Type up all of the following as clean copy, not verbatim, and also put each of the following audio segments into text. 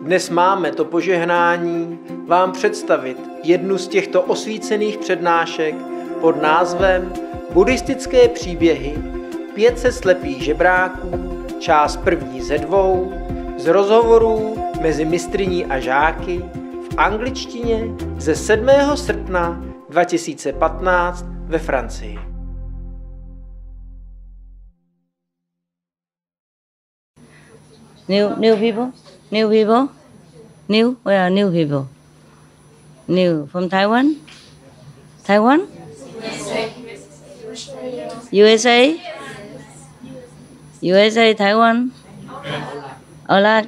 Dnes máme to požehnání vám představit jednu z těchto osvícených přednášek pod názvem Buddhistické příběhy 500 slepých žebráků, část první ze 2, z rozhovorů mezi mistryní a žáky v angličtině ze 7. srpna 2015 ve Francii. New people? New people? New? Where are new people? New from Taiwan? Taiwan? USA? USA, Taiwan? Iraq?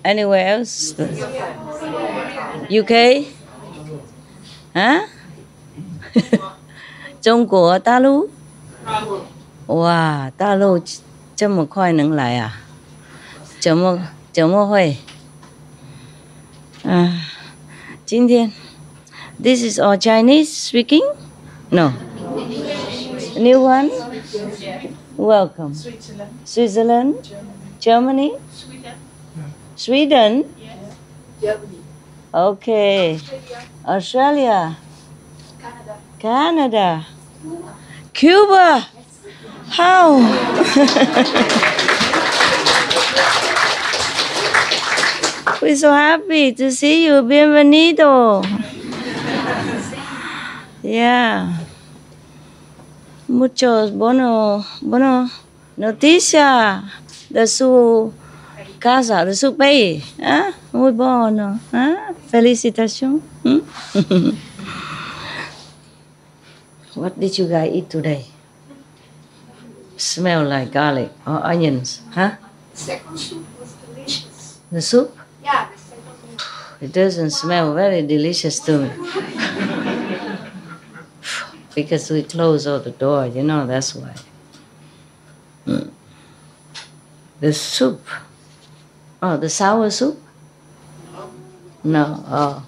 Anywhere else? UK? Huh? Trung Quốc, Đại Lục? Wow, Đại Lục 这么快能来啊？怎么会？今天 This is all Chinese speaking? No. New one? Welcome. Switzerland? Germany? Sweden? Okay. Australia? Canada? Cuba? How? We're so happy to see you. Bienvenido. Yeah. Muchos bueno noticia de su casa, de su país. Muy bueno. Felicitations. What did you guys eat today? Smell like garlic or onions, huh? The second soup was delicious. The soup? Yeah, the second soup. It doesn't smell very delicious to me. Because we close all the door, you know, that's why. The soup. Oh, the sour soup? No. Oh.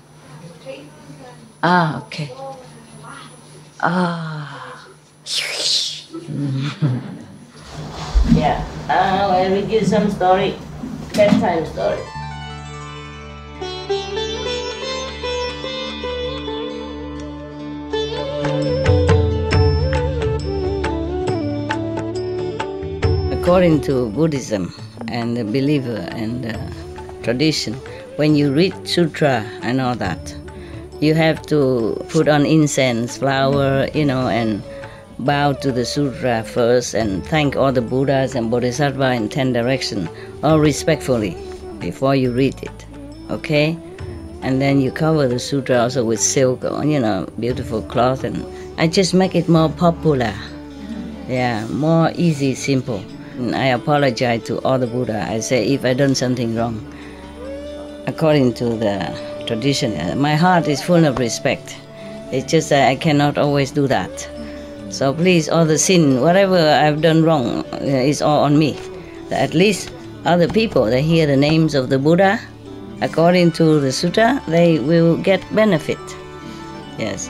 Ah, okay. Yeah. I will give some story. Bedtime story. According to Buddhism and the believer and the tradition, when you read sutra and all that, you have to put on incense, flower, and bow to the sutra first and thank all the Buddhas and Bodhisattvas in 10 directions, all respectfully, before you read it, okay? And then you cover the sutra also with silk, beautiful cloth, and I just make it more popular. Yeah, more easy, simple. And I apologize to all the Buddha. I say if I done something wrong. According to the tradition, my heart is full of respect. It's just that I cannot always do that. So please, all the sin, whatever I've done wrong, is all on me. At least other people, they hear the names of the Buddha, according to the sutta, they will get benefit. Yes.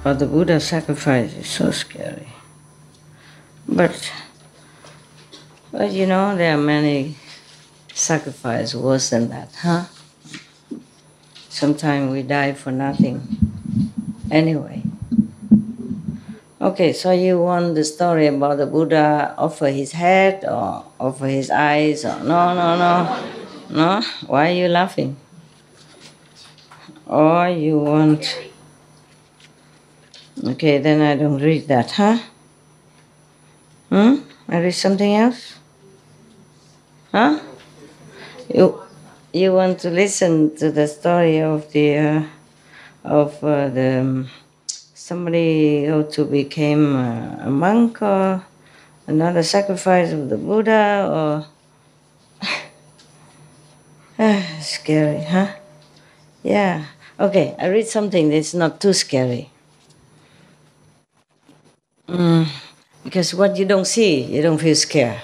But the Buddha sacrifice is so scary. But there are many sacrifices worse than that, huh? Sometimes we die for nothing. Anyway. Okay, so you want the story about the Buddha offer his head or offer his eyes or no? Why are you laughing? Or you want... Okay, then I don't read that, huh? I read something else? Huh? You want to listen to the story of the somebody who to became a monk or another sacrifice of the Buddha or scary, huh? Yeah. Okay, I read something that's not too scary. Because what you don't see, you don't feel scared.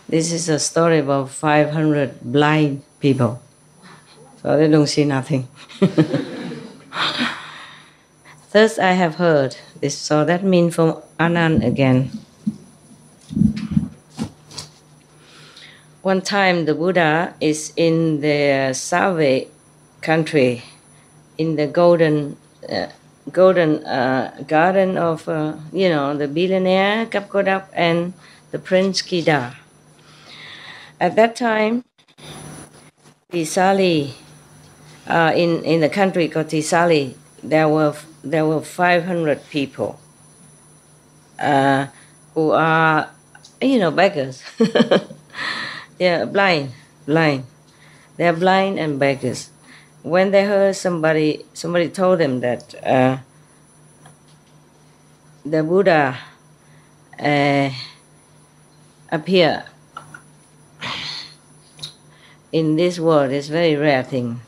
This is a story about 500 blind people. So they don't see nothing. Thus I have heard this. So that means from Anand again. One time the Buddha is in the Save country, in the golden garden of, the billionaire Kapkodak and the Prince Kida. At that time, Tisali, in the country called Tisali, there were 500 people who are, beggars. Yeah, blind. They're blind and beggars. When they heard somebody told them that the Buddha appear in this world, is very rare thing.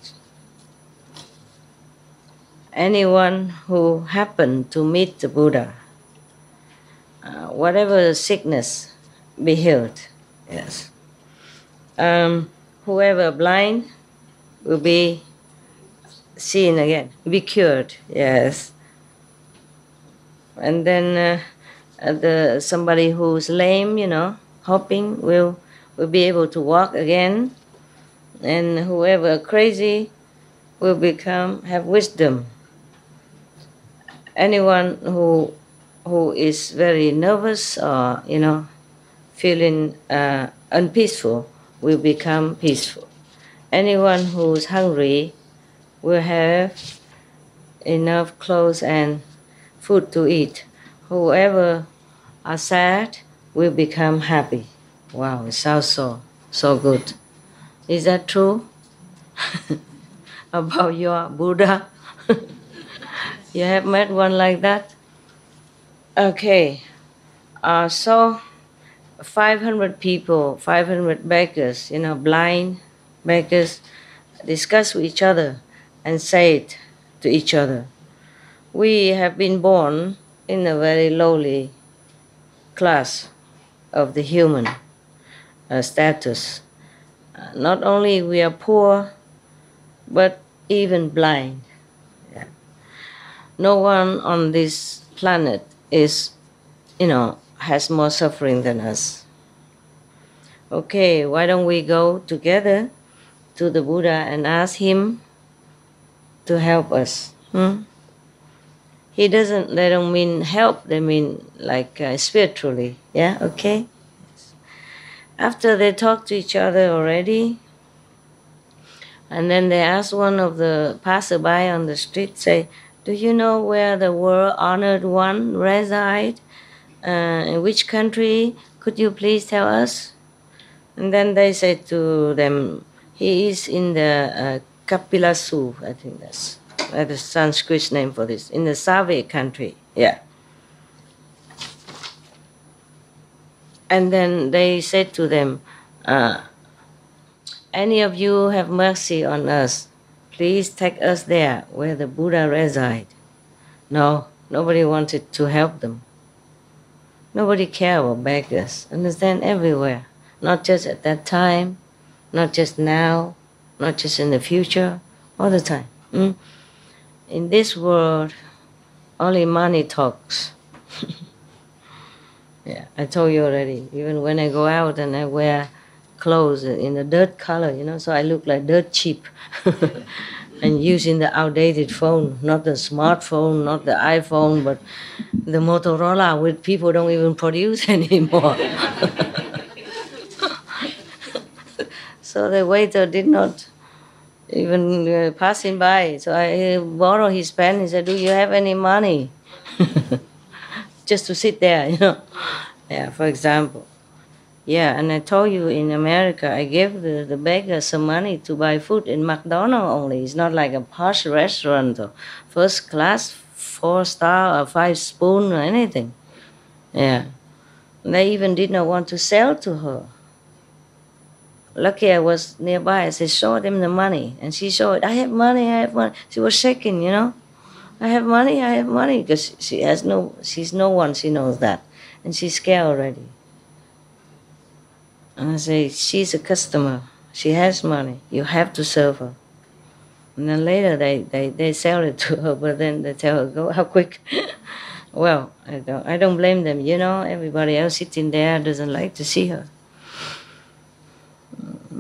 Anyone who happened to meet the Buddha, whatever sickness, be healed. Yes. Whoever blind will be seen again, be cured. Yes. And then somebody who's lame, hopping, will be able to walk again. And whoever crazy will have wisdom. Anyone who is very nervous or feeling unpeaceful will become peaceful. Anyone who's hungry will have enough clothes and food to eat. Whoever are sad will become happy. Wow, it sounds so good. Is that true? About your Buddha? You have met one like that? Okay. So 500 people, 500 beggars, blind beggars, discuss with each other and say it to each other. We have been born in a very lowly class of the human status. Not only we are poor, but even blind. Yeah. No one on this planet is, has more suffering than us. Okay, why don't we go together to the Buddha and ask him to help us? They don't mean help, they mean like spiritually. Yeah, okay? After they talk to each other already, and then they ask one of the passerby on the street, say, do you know where the world honored one reside? In which country? Could you please tell us? And then they say to them, he is in the Kapilasu, I think that's the Sanskrit name for this, in the Save country. Yeah. And then they said to them, any of you have mercy on us, please take us there where the Buddha reside. No, nobody wanted to help them. Nobody cared about beggars. Understand? Everywhere. Not just at that time, not just now, not just in the future, all the time. In this world, only money talks. Yeah, I told you already. Even when I go out and I wear clothes in a dirt color, so I look like dirt cheap. And using the outdated phone, not the smartphone, not the iPhone, but the Motorola, which people don't even produce anymore. So the waiter did not even passing by. So I borrowed his pen. He said, do you have any money? Just to sit there, Yeah, for example. Yeah, and I told you in America, I gave the beggar some money to buy food in McDonald's only. It's not like a posh restaurant or first class, 4-star or 5-spoon or anything. Yeah. They even did not want to sell to her. Lucky I was nearby. I said, show them the money. And she showed, I have money, I have money. She was shaking, I have money, because she's no one, she knows that. And she's scared already. And I say, she's a customer. She has money. You have to serve her. And then later they sell it to her, but then they tell her, go how quick. Well, I don't blame them. Everybody else sitting there doesn't like to see her.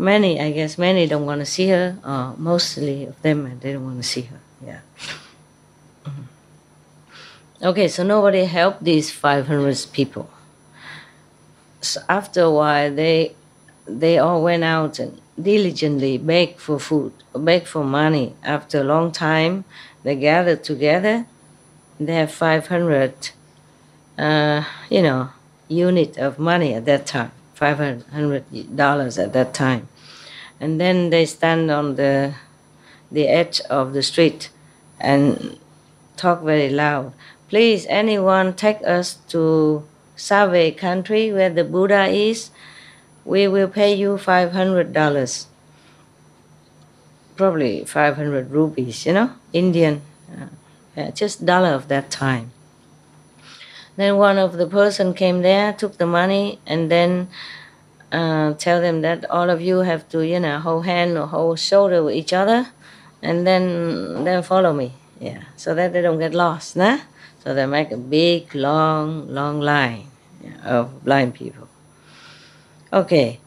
many, I guess, many don't want to see her, or mostly of them, they don't want to see her. Yeah. Okay, so nobody helped these 500 people. So after a while, they all went out and diligently begged for food, begged for money. After a long time, they gathered together. They have 500, unit of money at that time, $500 at that time. And then they stand on the edge of the street and talk very loud. Please, anyone take us to Save country where the Buddha is. We will pay you $500. Probably 500 rupees, Indian, just dollar of that time. Then one of the person came there, took the money, and then tell them that all of you have to, hold hand or hold shoulder with each other, and then follow me. Yeah, so that they don't get lost, nah? So they make a big, long line of blind people. Okay,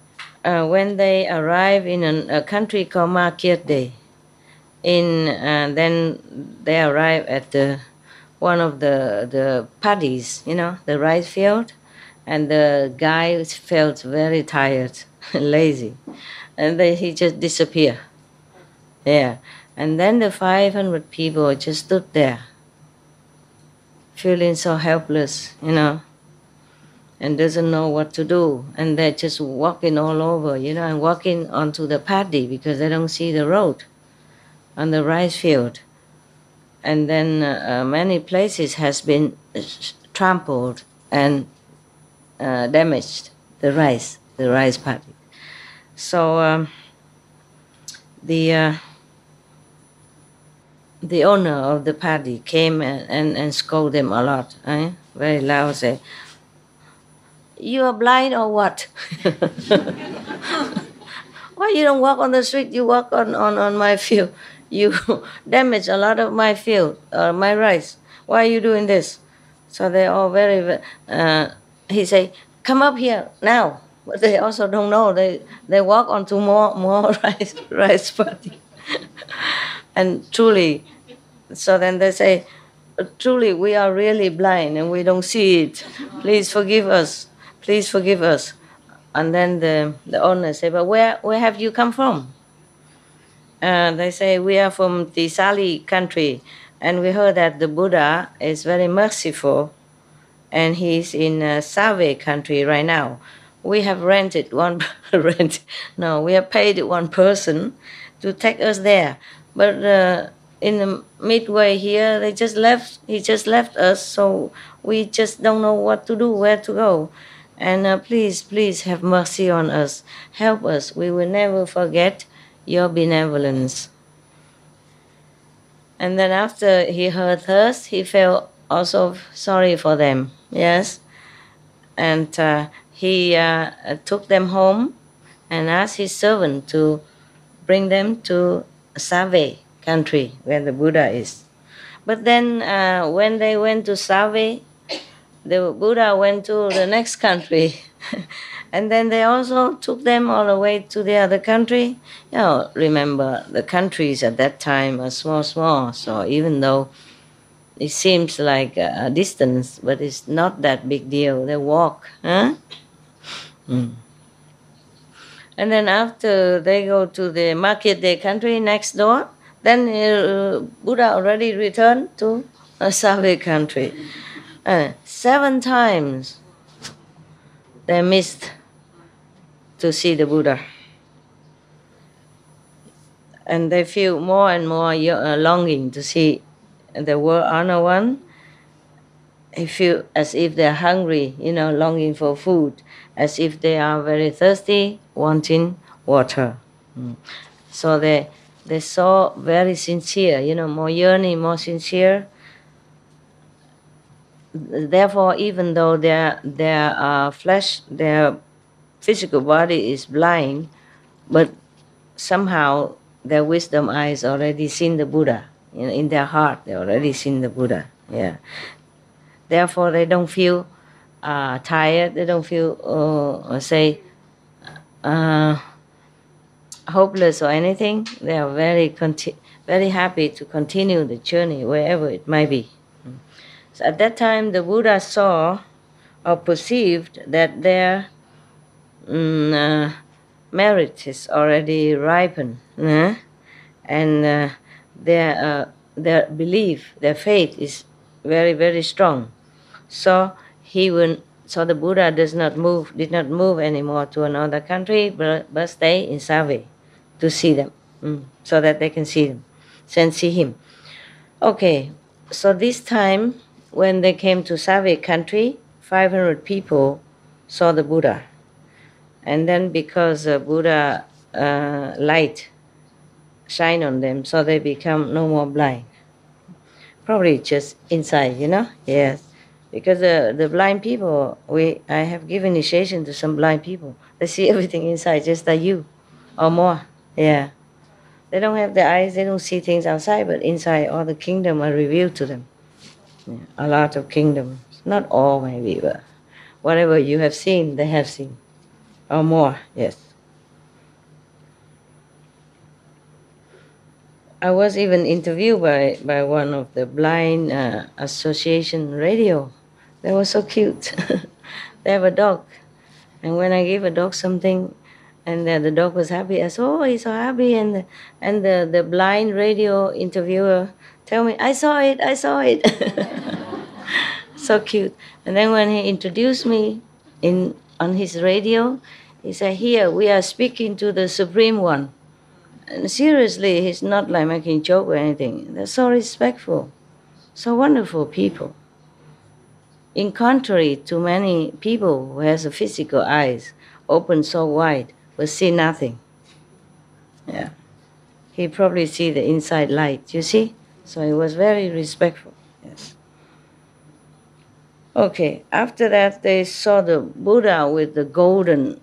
when they arrive in a country called Makirde, then they arrive at one of the paddies, the rice field, and the guy felt very tired, lazy, and he just disappeared. Yeah, and then the 500 people just stood there, feeling so helpless, and doesn't know what to do. And they're just walking all over, and walking onto the paddy because they don't see the road on the rice field. And then many places has been trampled and damaged, the rice paddy. So the owner of the paddy came and scolded them a lot, very loud, say, "You are blind or what? Why you don't walk on the street? You walk on my field. You damage a lot of my field, my rice. Why are you doing this?" So they all he say, "Come up here now." But they also don't know. They walk onto more rice paddy. And truly, so then they say, "Truly, we are really blind and we don't see it. Please forgive us. Please forgive us." And then the owner say, "But where have you come from?" They say, "We are from the Sali country, and we heard that the Buddha is very merciful, and he's in Save country right now. We have we have paid one person to take us there, but in the midway here, he just left us, so we just don't know what to do, where to go. And please have mercy on us. Help us. We will never forget your benevolence." And then after he heard us, he felt also sorry for them. Yes. And he took them home and asked his servant to bring them to Save country where the Buddha is. But then when they went to Save, the Buddha went to the next country. And then they also took them all the way to the other country. Remember, the countries at that time are small. So even though it seems like a distance, but it's not that big deal. They walk. Huh? And then after they go to the market day country next door, then Buddha already returned to a Save country. 7 times they missed to see the Buddha. And they feel more and more longing to see the world honor one. They feel as if they're hungry, longing for food, as if they are very thirsty, wanting water. So they saw very sincere, more yearning, more sincere. Therefore, even though their flesh, their physical body is blind, but somehow their wisdom eyes already seen the Buddha. In their heart, they already seen the Buddha. Yeah. Therefore, they don't feel tired. They don't feel hopeless or anything, they are very happy to continue the journey wherever it might be. So at that time, the Buddha saw or perceived that their merit is already ripened, and their belief, their faith is very, very strong. So so the Buddha did not move anymore to another country, but stay in Savi to see them, so that they can see him. Okay, so this time when they came to Savi country, 500 people saw the Buddha, and then because Buddha light shine on them, so they become no more blind. Probably just inside, Yes. Because the blind people, I have given initiation to some blind people. They see everything inside, just like you, or more. Yeah. They don't have the eyes, they don't see things outside, but inside all the kingdom are revealed to them. Yeah. A lot of kingdoms. Not all, maybe, but whatever you have seen, they have seen. Or more, yes. I was even interviewed by one of the blind association radio. They were so cute. They have a dog. And when I gave a dog something, and the dog was happy, I said, oh, he's so happy. And the blind radio interviewer tell me, I saw it. So cute. And then when he introduced me on his radio, he said, here, we are speaking to the Supreme One. And seriously, he's not like making joke or anything. They're so respectful, so wonderful people. In contrary to many people who has a physical eyes open so wide but see nothing. Yeah, he probably see the inside light. You see, so he was very respectful. Yes. Okay. After that, they saw the Buddha with the golden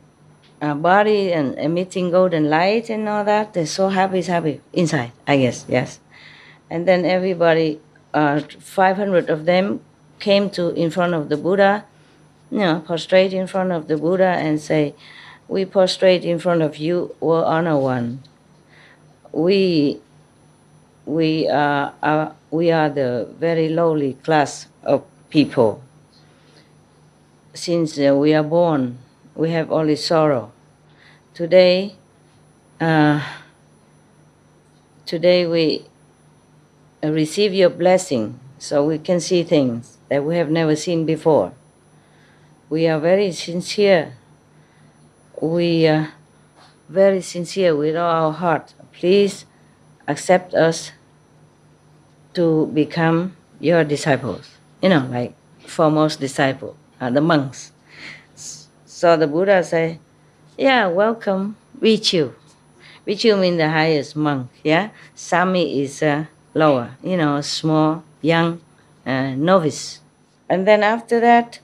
body and emitting golden light and all that. They're so happy inside, I guess, yes. And then everybody, 500 of them came in front of the Buddha, prostrate in front of the Buddha and say, we prostrate in front of you, O Honor One. We are the very lowly class of people. Since we are born, we have only sorrow. Today we receive your blessing, so we can see things that we have never seen before. We are very sincere. We are very sincere with all our heart. Please accept us to become your disciples. Like foremost disciple, the monks. So the Buddha said, yeah, welcome, Vichu. Vichu means the highest monk, yeah? Sami is lower, small, young, novice. And then after that,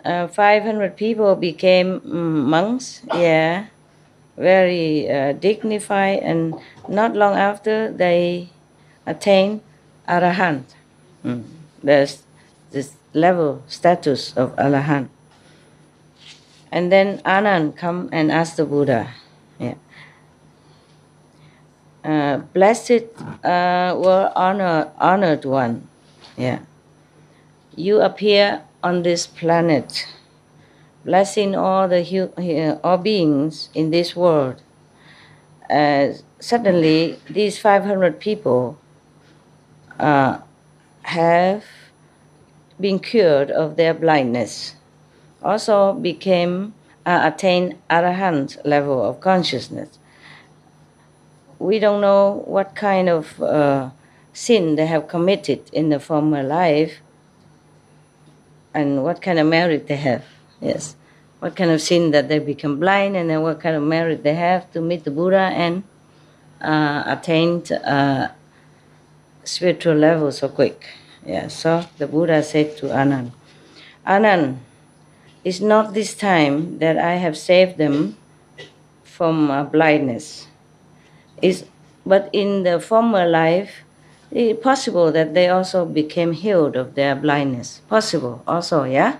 500 people became monks, yeah, very dignified, and not long after they attained Arahant. There's this level, status of Arahant. And then Anand come and ask the Buddha, blessed were honored one, you appear on this planet, blessing all all beings in this world. Suddenly, these 500 people have been cured of their blindness. Also attained Arahant level of consciousness. We don't know what kind of sin they have committed in the former life and what kind of merit they have. Yes, what kind of sin that they become blind, and then what kind of merit they have to meet the Buddha and attain spiritual level so quick. Yeah, so the Buddha said to Anand, Anand, it's not this time that I have saved them from blindness. But in the former life, it's possible that they also became healed of their blindness. Possible also, yeah?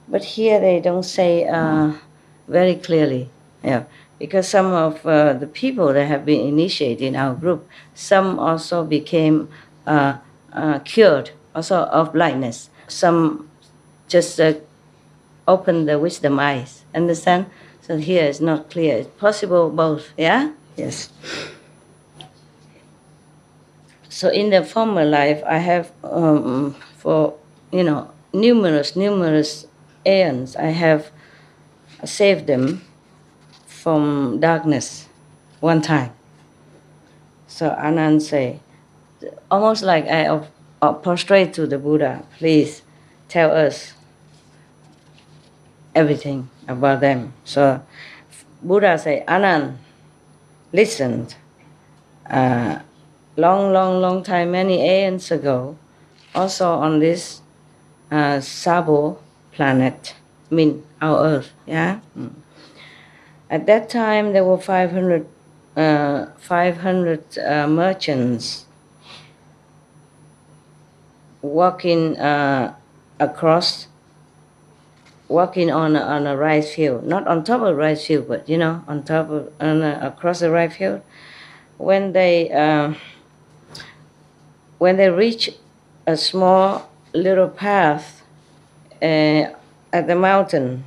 But here they don't say very clearly. Yeah. because some of the people that have been initiated in our group, some also became cured also of blindness. Some just opened the wisdom eyes. Understand? So here it's not clear. It's possible both. Yeah? Yes. So in the former life, I have for numerous aeons, I have saved them from darkness one time. So Anand say, almost like I prostrate to the Buddha, please tell us everything about them. So Buddha say, Anand, listen, long time, many aeons ago, also on this Sabo planet, our Earth, yeah? At that time, there were 500 merchants walking on a rice field, not on top of a rice field, but on top of across the rice field. When they reach a small little path at the mountain,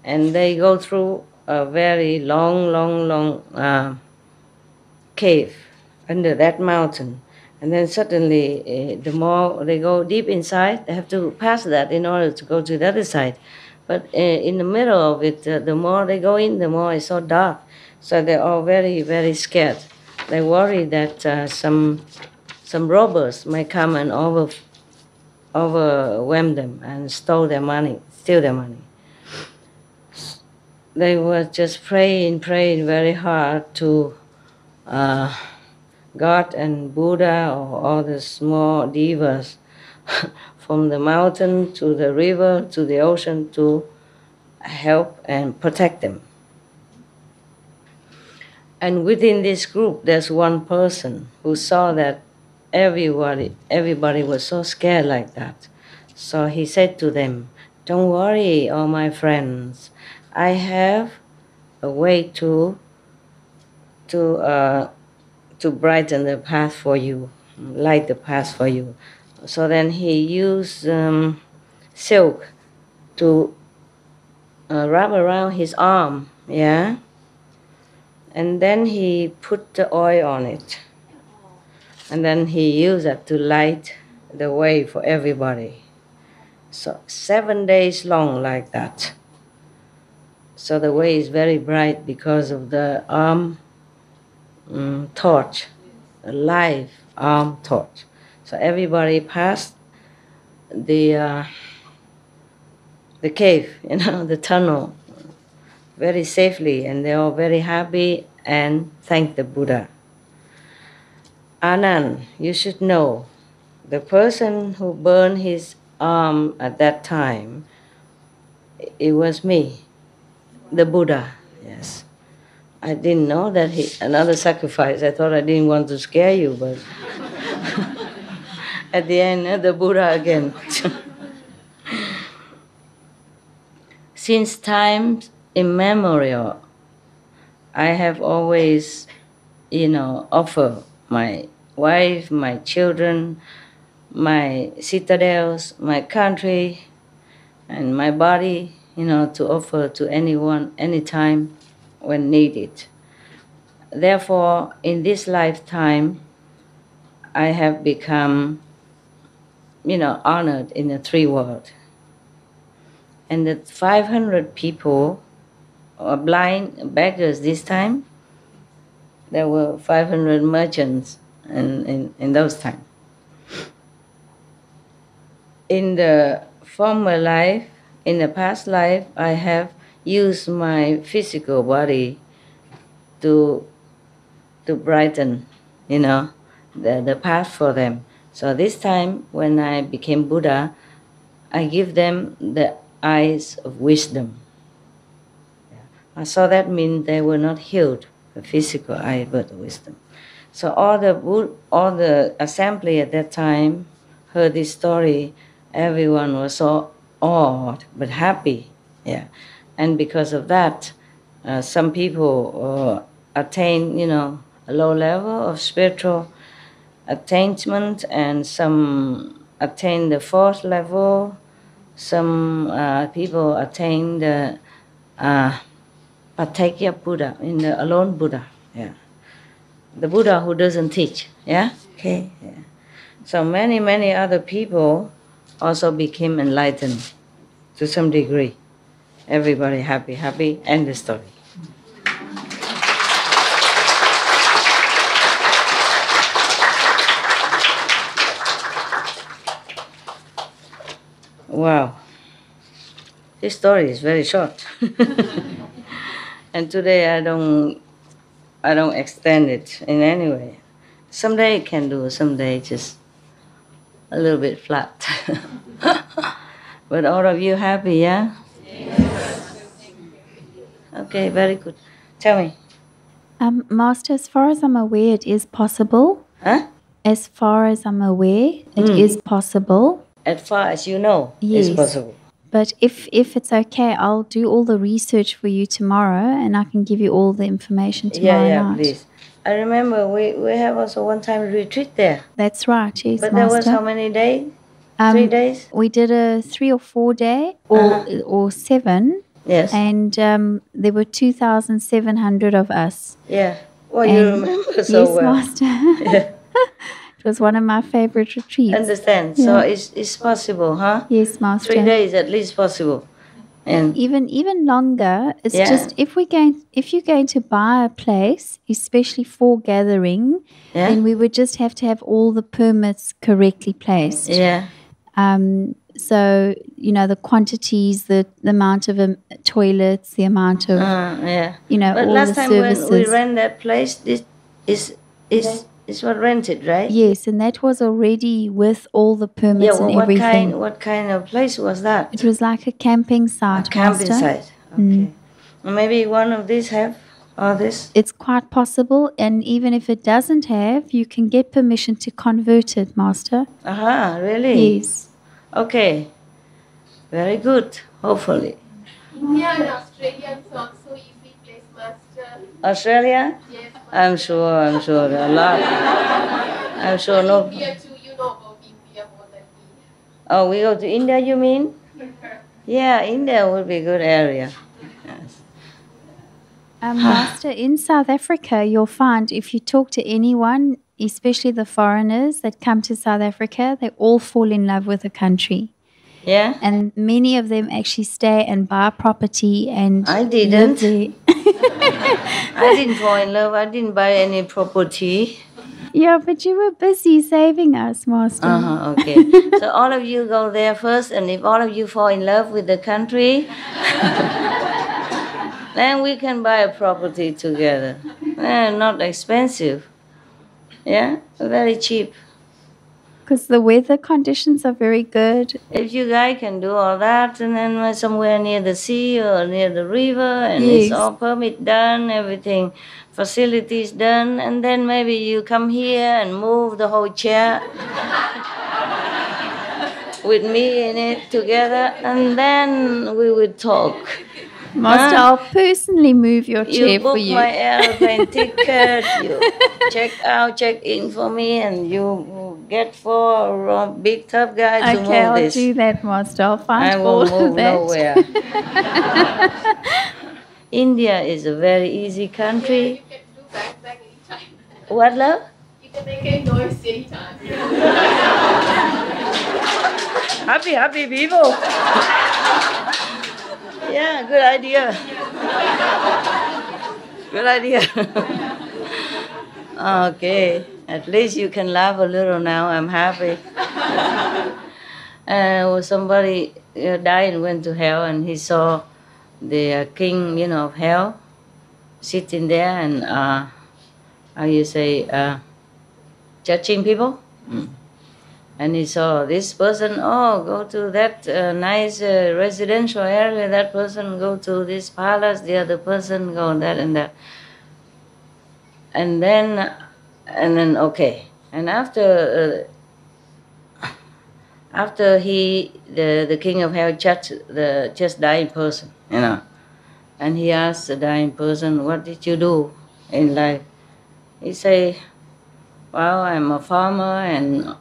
and they go through a very long cave under that mountain. And then suddenly, the more they go deep inside, they have to pass that in order to go to the other side. But in the middle of it, the more they go in, the more it's so dark. So they're all very, very scared. They worry that some robbers might come and overwhelm them and steal their money. They were just praying very hard to God and Buddha or all the small devas from the mountain to the river to the ocean to help and protect them. And within this group, there's one person who saw that everybody was so scared like that. So he said to them, don't worry, all my friends. I have a way to brighten the path for you, light the path for you. So then he used silk to wrap around his arm, yeah? And then he put the oil on it. And then he used that to light the way for everybody. So 7 days long like that. So the way is very bright because of the arm torch, a live arm torch. So everybody passed the cave, the tunnel, very safely, and they all very happy and thanked the Buddha. Anand, you should know, the person who burned his arm at that time, it was me, the Buddha, yes. I didn't know that another sacrifice. I thought I didn't want to scare you, but at the end, the Buddha again. Since times immemorial, I have always, offered my wife, my children, my citadels, my country, and my body, to offer to anyone, anytime, when needed. Therefore, in this lifetime, I have become, honored in the three worlds. And the 500 people, blind beggars this time, there were 500 merchants in those times. In the former life, in the past life, I have used my physical body to brighten, the path for them. So this time, when I became Buddha, I give them the eyes of wisdom. So that means they were not healed, the physical eye, but the wisdom. So all the assembly at that time heard this story. Everyone was so awed but happy, yeah. And because of that, Some people attain, a low level of spiritual attainment, and some attain the fourth level. Some people attain the Pathakya Buddha, in the alone Buddha. Yeah, the Buddha who doesn't teach. Yeah, okay. Yeah. So many other people also became enlightened to some degree. Everybody happy. End the story. Wow. This story is very short. And today I don't extend it in any way. Someday I can do, someday just a little bit flat. But all of you happy, yeah? Yes. Okay, very good. Tell me. Master, as far as I'm aware, it is possible. Huh? As far as I'm aware, it is possible. As far as you know, Yes. it's possible. But if it's okay, I'll do all the research for you tomorrow, and I can give you all the information tomorrow night. Please. I remember we have also one time retreat there. That's right, yes, But Master. there was how many days? 3 days? We did a 3 or 4 day, or 7. Yes. And there were 2,700 of us. Yeah. Well, you remember so yes, well. Master. Yeah. It was one of my favorite retreats. Understand. Yeah. So it's possible, huh? Yes, Master. 3 days at least possible. And Even longer. It's Yeah. just if you're going to buy a place, especially for gathering, Yeah. then we would just have to have all the permits correctly placed. yeah. So the quantities, the amount of toilets, the amount of Yeah. But all last the time services. when we rent that place, this is what rented, right? Yes, and that was already with all the permits Yeah. Well, and what everything. kind of place was that? It was like a camping site. Camping Master. site. Okay. Maybe one of these have all this. It's quite possible, and even if it doesn't have, you can get permission to convert it, Master. Aha, really? Yes. Okay. Very good. Hopefully. India and Australia is also easy place, Master. Australia? Yes, I'm sure a lot. I'm sure no. India too, you know about India more than me. Oh, we go to India, you mean? Yeah, India would be a good area. Yes. Master, in South Africa, you'll find if you talk to anyone, especially the foreigners that come to South Africa, they all fall in love with the country. Yeah? And many of them actually stay and buy property and I live didn't. there. I didn't fall in love. I didn't buy any property. Yeah, but you were busy saving us, Master. Okay. So all of you go there first, and if all of you fall in love with the country, then we can buy a property together. Not expensive. Yeah? Very cheap. Because the weather conditions are very good. If you guys can do all that, and then somewhere near the sea or near the river, and Yes. it's all permit done, everything, facilities done, and then maybe you come here and move the whole chair with me in it together, and then we would talk. Master, I'll personally move your chair You book for you. my airplane ticket, you check in for me, and you get for a big tough guy to Okay, move I'll this. do that, Master. I'll find I all will of move that. nowhere. India is a very easy country. You can do backpack anytime. What, love? You can make any noise anytime. Happy people. Yeah, good idea. Good idea. Okay, at least you can laugh a little now. I'm happy. Somebody died and went to hell, and he saw the king, of hell, sitting there and judging people. And he saw this person, go to that nice residential area, that person go to this palace, the other person go that and that. And then okay. And after the king of hell judged the just dying person, And he asked the dying person, what did you do in life? He say, well, I'm a farmer and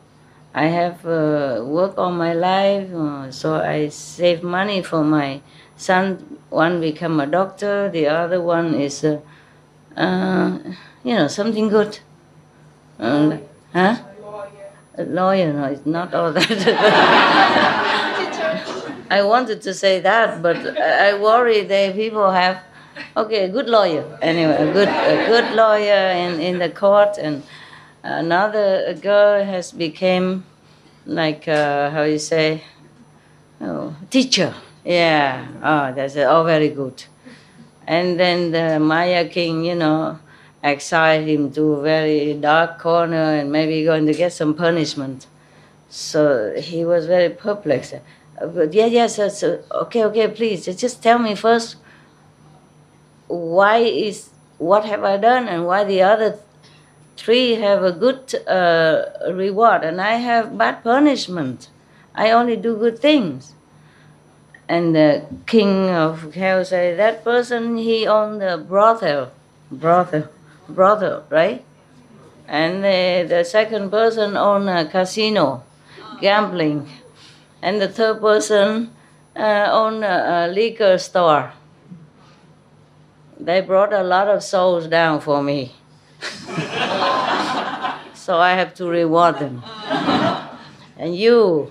I have worked all my life, so I save money for my son. One become a doctor, the other one is, something good. Huh? A lawyer, no, it's not all that. I wanted to say that, but I worry that people have, okay, a good lawyer. Anyway, a good lawyer in the court, and another girl has become like, how you say, teacher. Yeah, that's all very good. And then the Maya king, exiled him to a very dark corner and maybe going to get some punishment. So he was very perplexed. But yes, okay, please, just tell me first, what have I done and why the other three have a good reward and I have bad punishment. I only do good things. And the king of hell said, that person, he owned a brothel, right? And the second person owned a casino, gambling. And the third person owned a liquor store. They brought a lot of souls down for me. So I have to reward them. And you,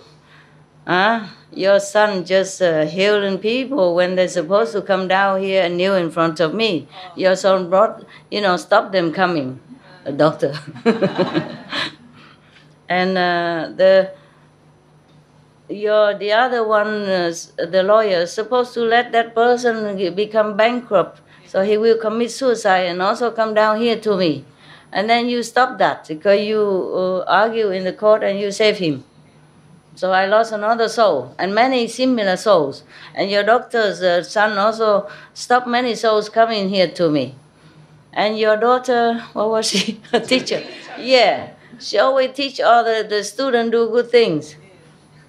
your son just healing people when they're supposed to come down here and kneel in front of me. Your son brought, stop them coming, a doctor. And the other one, the lawyer, is supposed to let that person become bankrupt, so he will commit suicide and also come down here to me. And then you stop that because you argue in the court and you save him. So I lost another soul and many similar souls. And your doctor's son also stopped many souls coming here to me. And your daughter, what was she? A teacher. Yeah, she always teach all the students do good things.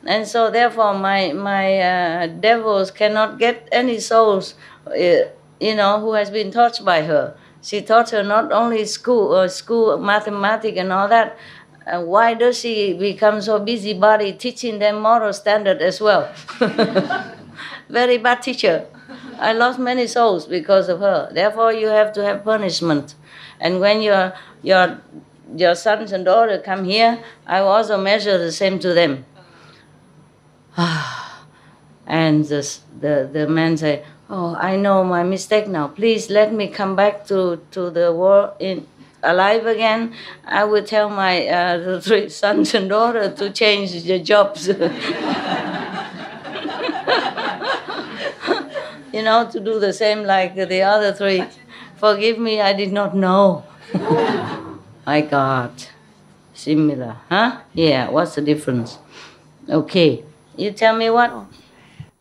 And so therefore my devils cannot get any souls, who has been touched by her. She taught her not only school mathematics and all that. Why does she become so busybody teaching them moral standard as well? Very bad teacher. I lost many souls because of her. Therefore, you have to have punishment. And when your sons and daughters come here, I will also measure the same to them. And the man say, oh, I know my mistake now. Please let me come back to the world alive again. I will tell my the three sons and daughters to change their jobs. To do the same like the other three. Forgive me, I did not know. My God. Similar, huh? Yeah, what's the difference? Okay. You tell me what?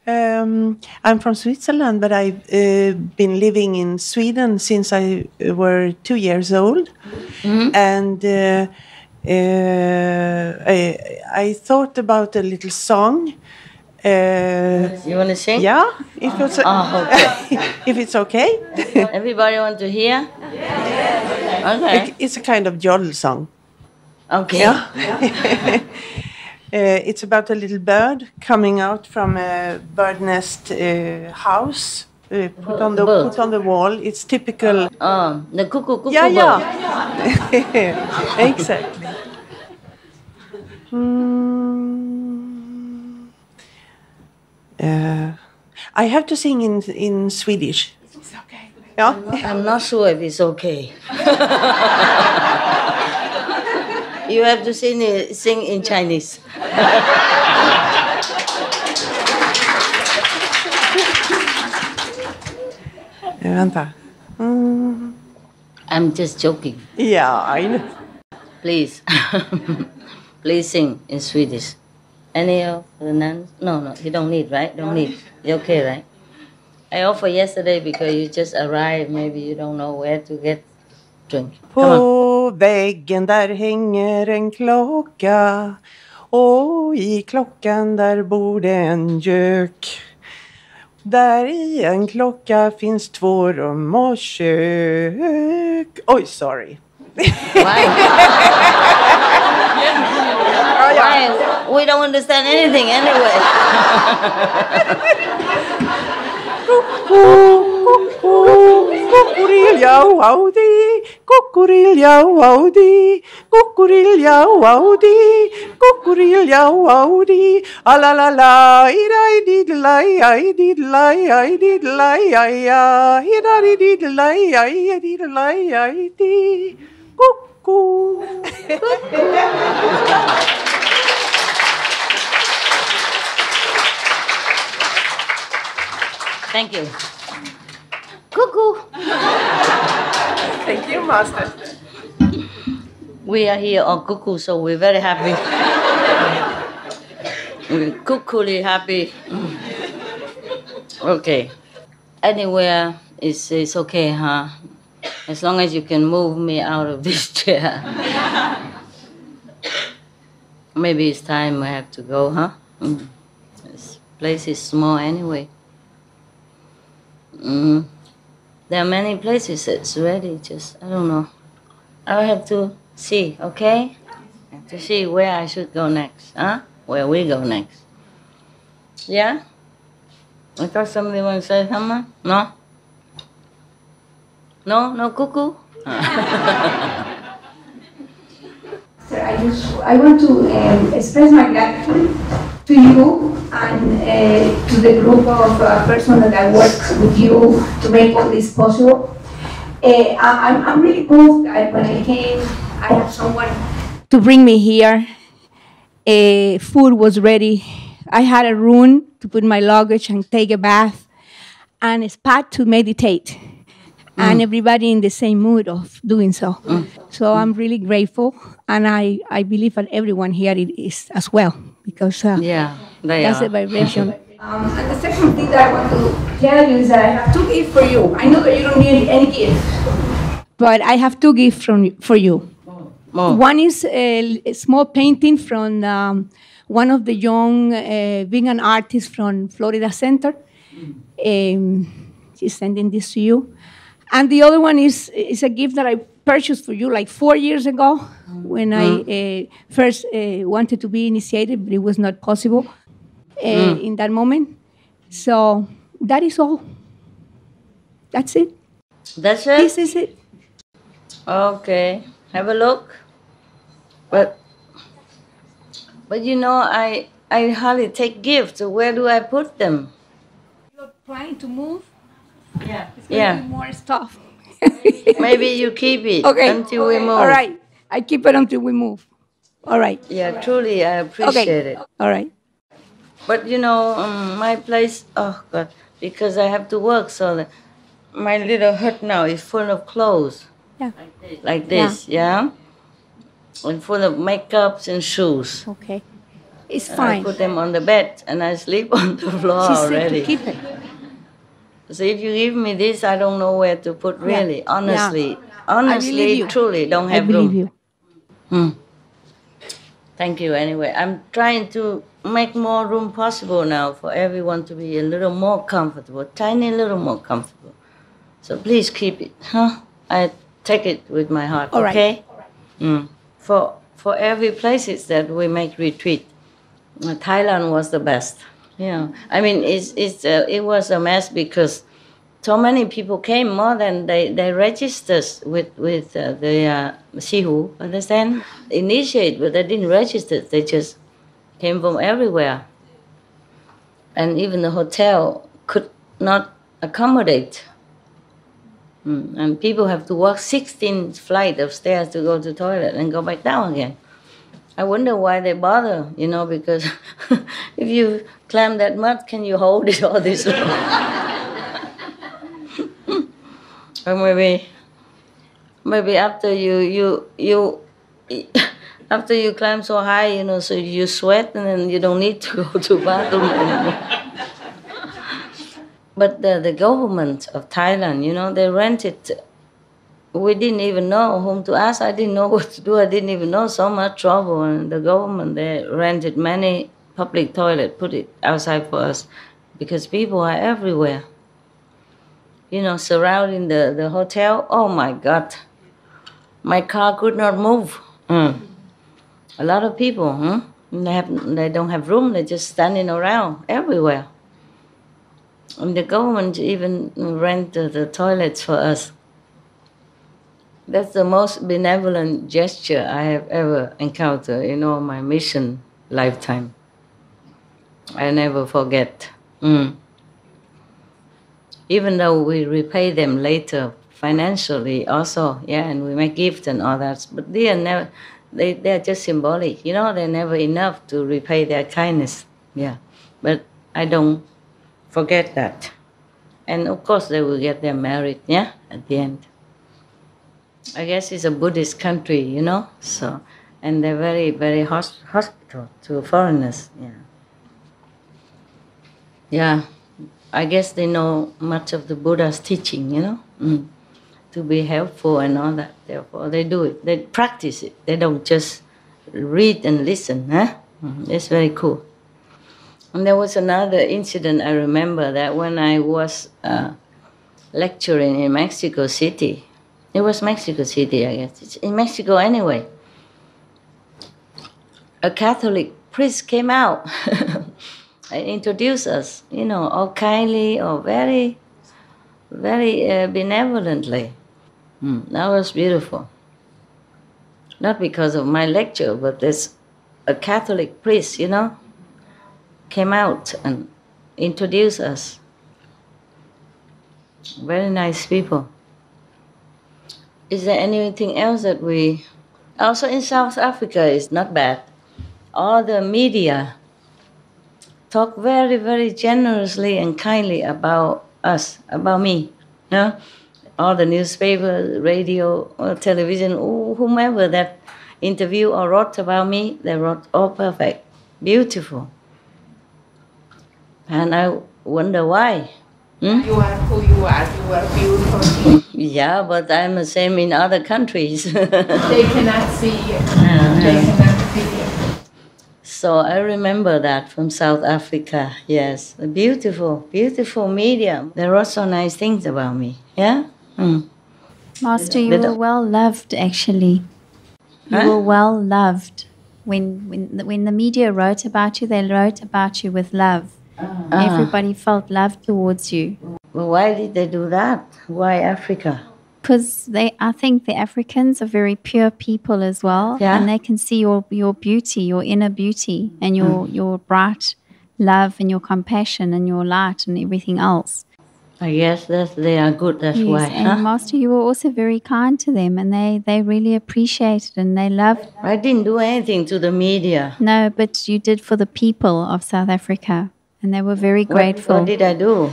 I'm from Switzerland, but I've been living in Sweden since I were 2 years old. Mm-hmm. And I thought about a little song. You want to sing? Yeah, if it's okay. If it's okay. Everybody want to hear? Yes. Okay. It's a kind of jodel song. Okay. Yeah. It's about a little bird coming out from a bird nest house. Put on the wall. It's typical. The cuckoo yeah, bird. Yeah. Exactly. I have to sing in Swedish. It's okay. Yeah. I'm not sure if it's okay. You have to sing in Chinese. Vänta. I'm just joking. Yeah, I know. Please. Please sing in Swedish. Any of the nuns? No, you don't need, right? Don't need. You're okay, right? I offered yesterday because you just arrived. Maybe you don't know where to get drink. På väggen där hänger en klocka, och i klockan där bor det en gök. Där i en klocka finns 2 rum och kök. Oj, sorry. Why? Why? We don't understand anything anyway. Kukurilja-waudi, kukurilja-waudi, kukurilja-waudi, kukurilja-waudi. Alalala, idai-didlai, ai-didlai, ai-didlai, ai-ya, idai-didlai, ai-didlai, ai-di. Kuku. Thank you. Cuckoo. Thank you, Master. We are here on cuckoo, so we're very happy. We're cuckooly happy. Okay. Anywhere is okay, huh? As long as you can move me out of this chair. Maybe it's time I have to go, huh? This place is small anyway. There are many places that's ready, just, I don't know. I'll have to see, okay? I have to see where I should go next, huh? Where we go next. Yeah? I thought somebody want to say something? No? No? No cuckoo? Sir, I want to express my gratitude to you and to the group of persons that work with you to make all this possible. I'm really moved that when I came, I have someone to bring me here. Food was ready. I had a room to put my luggage and take a bath, and a spot to meditate. And everybody in the same mood of doing so. So I'm really grateful, and I believe that everyone here is as well, because Yeah, they that's are. the vibration. And the second thing that I want to tell you is that I have 2 gifts for you. I know that you don't need any gift, but I have 2 gifts for you. Oh. One is a small painting from one of the young vegan artists from Florida Center. She's sending this to you. And the other one is a gift that I purchased for you like 4 years ago when I first wanted to be initiated, but it was not possible in that moment. So that is all. That's it. That's it? This is it. Okay, have a look. But you know, I hardly take gifts. So where do I put them? You're trying to move. Yeah. It's going to be more stuff. Maybe you keep it until we move. All right. I keep it until we move. All right. Yeah, truly, I appreciate it. All right. But you know, my place, oh God, because I have to work, so my little hut now is full of clothes. Yeah. Like this, yeah? And full of makeups and shoes. Okay. It's And fine. I put them on the bed and I sleep on the floor She said already. to keep it. So if you give me this, I don't know where to put really. Honestly, honestly, you. truly, don't I have believe room. you. Thank you anyway. I'm trying to make more room possible now for everyone to be a little more comfortable, tiny little more comfortable. So please keep it, huh? I take it with my heart, All right. okay? For every places that we make retreat, Thailand was the best. You know, I mean, it was a mess because so many people came, more than they registered with the Sihu, understand? Initiate, but they didn't register. They just came from everywhere. And even the hotel could not accommodate. And people have to walk 16 flights of stairs to go to the toilet and go back down again. I wonder why they bother, you know, because if you climb that much, can you hold it all this long? Or maybe after you after you climb so high, you know, so you sweat and then you don't need to go to bathroom anymore. But the government of Thailand, you know, they rented. We didn't even know whom to ask. I didn't know what to do. I didn't even know, so much trouble. And the government, they rented many public toilets, put it outside for us because people are everywhere. You know, surrounding the hotel. Oh my God, my car could not move. A lot of people, they don't have room. They're just standing around everywhere. And the government even rent the toilets for us. That's the most benevolent gesture I have ever encountered in all my mission lifetime. I never forget. Even though we repay them later financially also, and we make gifts and all that, but they are never, they're just symbolic, you know, they're never enough to repay their kindness, But I don't forget that. And of course they will get their merit, at the end. I guess it's a Buddhist country, you know, so, and they're very, very hospitable to foreigners, I guess they know much of the Buddha's teaching, you know, to be helpful and all that. Therefore, they do it. They practice it. They don't just read and listen. It's very cool. And there was another incident I remember, that when I was lecturing in Mexico City. It was Mexico City, I guess. It's in Mexico anyway. A Catholic priest came out and introduced us, you know, all kindly or very, very benevolently. That was beautiful. Not because of my lecture, but there's a Catholic priest, you know, came out and introduced us. Very nice people. Is there anything else that we... Also in South Africa, it's not bad. All the media talk very, very generously and kindly about us, about me. All the newspapers, radio, or television, whomever that interview or wrote about me, they wrote all perfect, beautiful. And I wonder why. You are who you are beautiful. Yeah, but I'm the same in other countries. They cannot see you. They cannot see you. So I remember that from South Africa, yes. A beautiful, beautiful media. They wrote so nice things about me, Master, you were well loved, actually. You were well loved. When the media wrote about you, they wrote about you with love. Everybody felt love towards you. Well, why did they do that? Why Africa? Because I think the Africans are very pure people as well, and they can see your beauty, your inner beauty, and your bright love and your compassion and your light and everything else. I guess they are good, that's why. And Master, you were also very kind to them, and they really appreciated and they loved. I didn't do anything to the media. No, but you did for the people of South Africa, and they were very grateful. What did I do?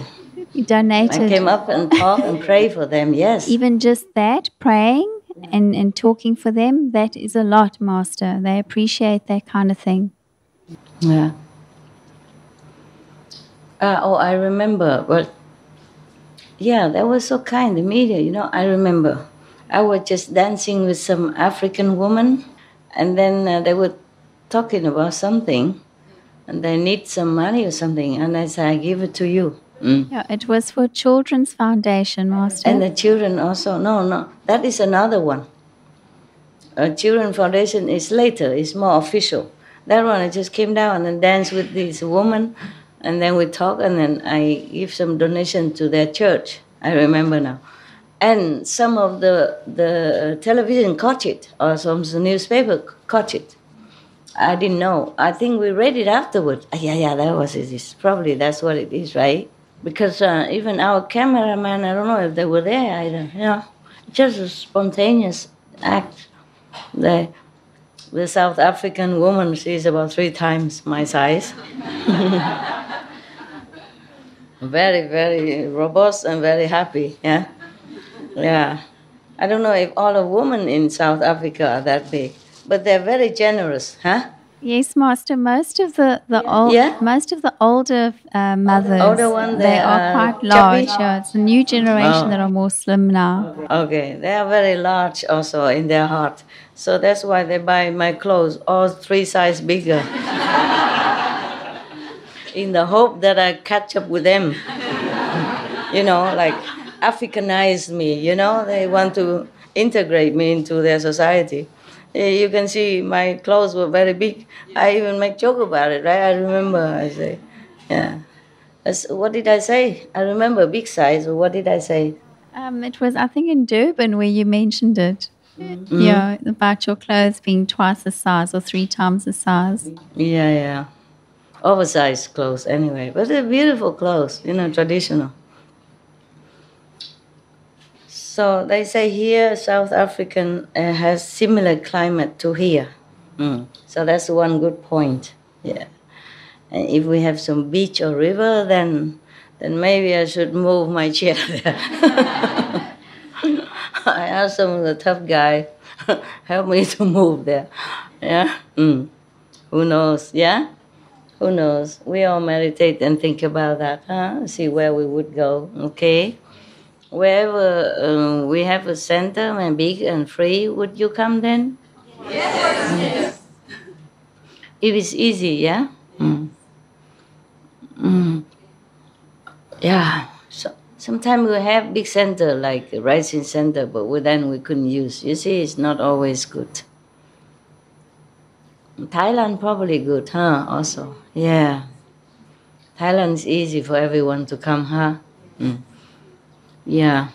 You donated. I came up and talked and prayed for them, yes. Even just that, praying and talking for them, that is a lot, Master. They appreciate that kind of thing. Yeah. I remember, but yeah, they were so kind, the media, you know. I remember I was just dancing with some African woman, and then they were talking about something, and they need some money or something, and I said, I give it to you. Yeah, it was for Children's Foundation, Master. And the children also, no, that is another one. Children Foundation is later, it's more official. That one, I just came down and danced with this woman, and then we talk, and then I give some donation to their church. I remember now. And some of the television caught it, or some of the newspaper caught it. I didn't know. I think we read it afterwards. Yeah, that was it. Probably that's what it is, right? Because even our cameraman, I don't know if they were there either. You know, just a spontaneous act. The South African woman, she's about 3 times my size. Very, very robust and very happy, Yeah. I don't know if all the women in South Africa are that big, but they're very generous, Yes, Master. Most of the older mothers, older one, they are quite large. Yeah, it's a new generation that are more slim now. Okay, they are very large also in their heart. So that's why they buy my clothes all 3 sizes bigger. in the hope that I catch up with them. You know, like Africanize me, you know, they want to integrate me into their society. You can see my clothes were very big. I even make joke about it, right? I remember, I say, yeah. What did I say? I remember big size, or what did I say? It was, I think, in Durban where you mentioned it. Mm-hmm. Yeah, about your clothes being twice the size or 3 times the size. Yeah. Oversized clothes anyway. But they're beautiful clothes, you know, traditional. So they say here South African has similar climate to here. So that's one good point. Yeah. And if we have some beach or river, then maybe I should move my chair there. I asked some of the tough guy, help me to move there. Yeah. Who knows? Yeah. Who knows? We all meditate and think about that. See where we would go. Okay. Wherever we have a center and big and free, would you come then? Yes. If it's easy, yeah? Yeah. So, sometimes we have big center, like a rising center, but then we couldn't use. You see, it's not always good. Thailand probably good, huh? Also, yeah. Thailand is easy for everyone to come, huh? Yeah.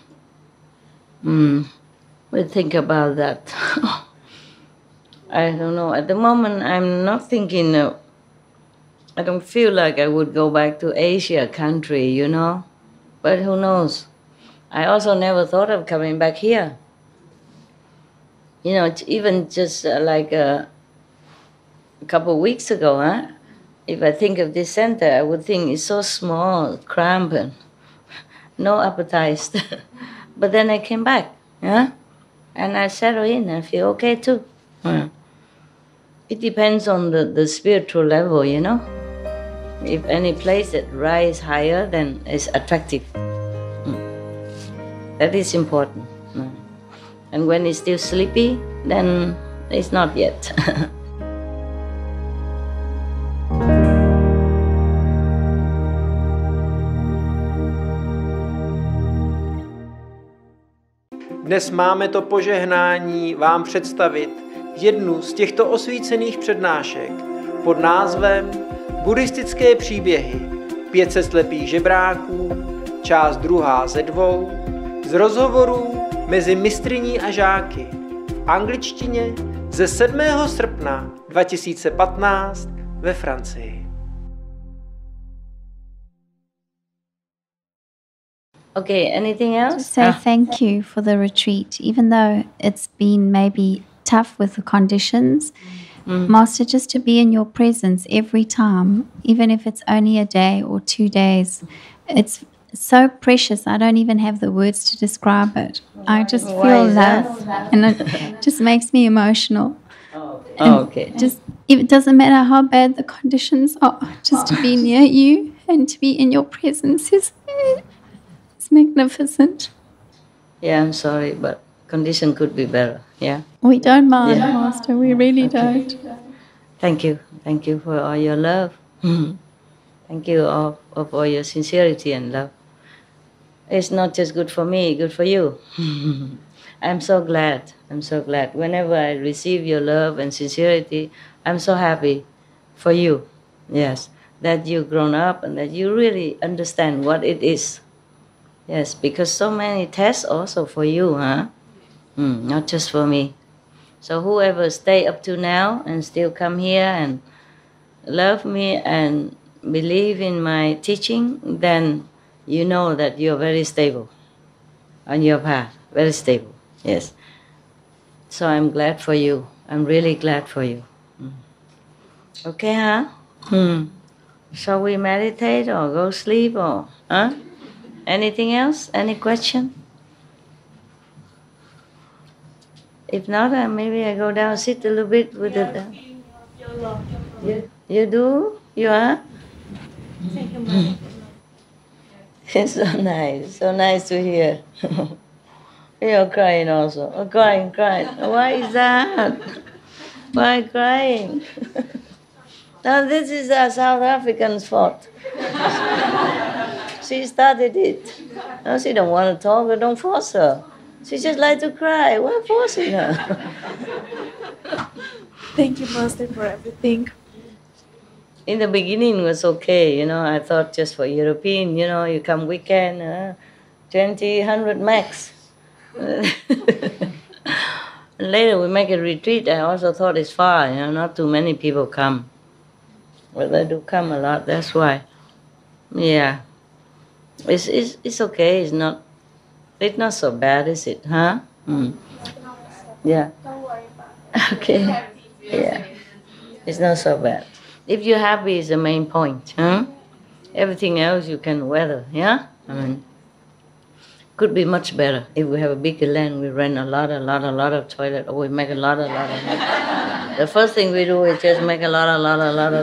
We'll think about that. I don't know. At the moment, I'm not thinking. I don't feel like I would go back to Asia country, you know. But who knows? I also never thought of coming back here. You know, even just like a couple of weeks ago, huh? If I think of this center, I would think it's so small, cramped, and no appetite. But then I came back, yeah? And I settle in. I feel okay too. It depends on the spiritual level, you know. If any place that rise higher, then it's attractive. That is important. And when it's still sleepy, then it's not yet. Dnes máme to požehnání vám představit jednu z těchto osvícených přednášek pod názvem Buddhistické příběhy 500 slepých žebráků, část 2 ze 2, z rozhovorů mezi mistryní a žáky v angličtině ze 7. srpna 2015 ve Francii. Okay, anything else? Just say thank you for the retreat, even though it's been maybe tough with the conditions. Master, just to be in your presence every time, even if it's only a day or 2 days, it's so precious. I don't even have the words to describe it. I just feel love, and it just makes me emotional. Okay. It doesn't matter how bad the conditions are, just to be near you and to be in your presence is magnificent. Yeah, I'm sorry, but condition could be better. Yeah. We don't mind, Master. We really don't. Thank you. Thank you for all your love. Thank you all for your sincerity and love. It's not just good for me, good for you. I'm so glad. I'm so glad. Whenever I receive your love and sincerity, I'm so happy for you. Yes, that you've grown up and that you really understand what it is. Yes, because so many tests also for you, huh? Not just for me. So whoever stay up to now and still come here and love me and believe in my teaching, then you know that you're very stable on your path, very stable, yes. So I'm glad for you. I'm really glad for you. Okay, huh? Shall we meditate or go sleep or, huh? Anything else? Any question? If not, maybe I go down, sit a little bit with the... You do? You are? It's so nice to hear. You're crying also. Oh, crying. Why is that? Why crying? Now this is a South African's fault. She started it. No, she don't want to talk, but don't force her. She just like to cry. We're forcing her. Thank you, Master, for everything. In the beginning it was okay, I thought just for European, you come weekend, 20, 100 max. Later we make a retreat. I also thought it's far, not too many people come. But they do come a lot, that's why. Yeah. It's okay, it's not so bad, is it, huh? Mm. Yeah. Don't worry about it. Okay. Yeah. It's not so bad. If you're happy is the main point, huh? Everything else you can weather, yeah? Could be much better. If we have a bigger land, we rent a lot of toilet, or we make a lot of. The first thing we do is just make a lot of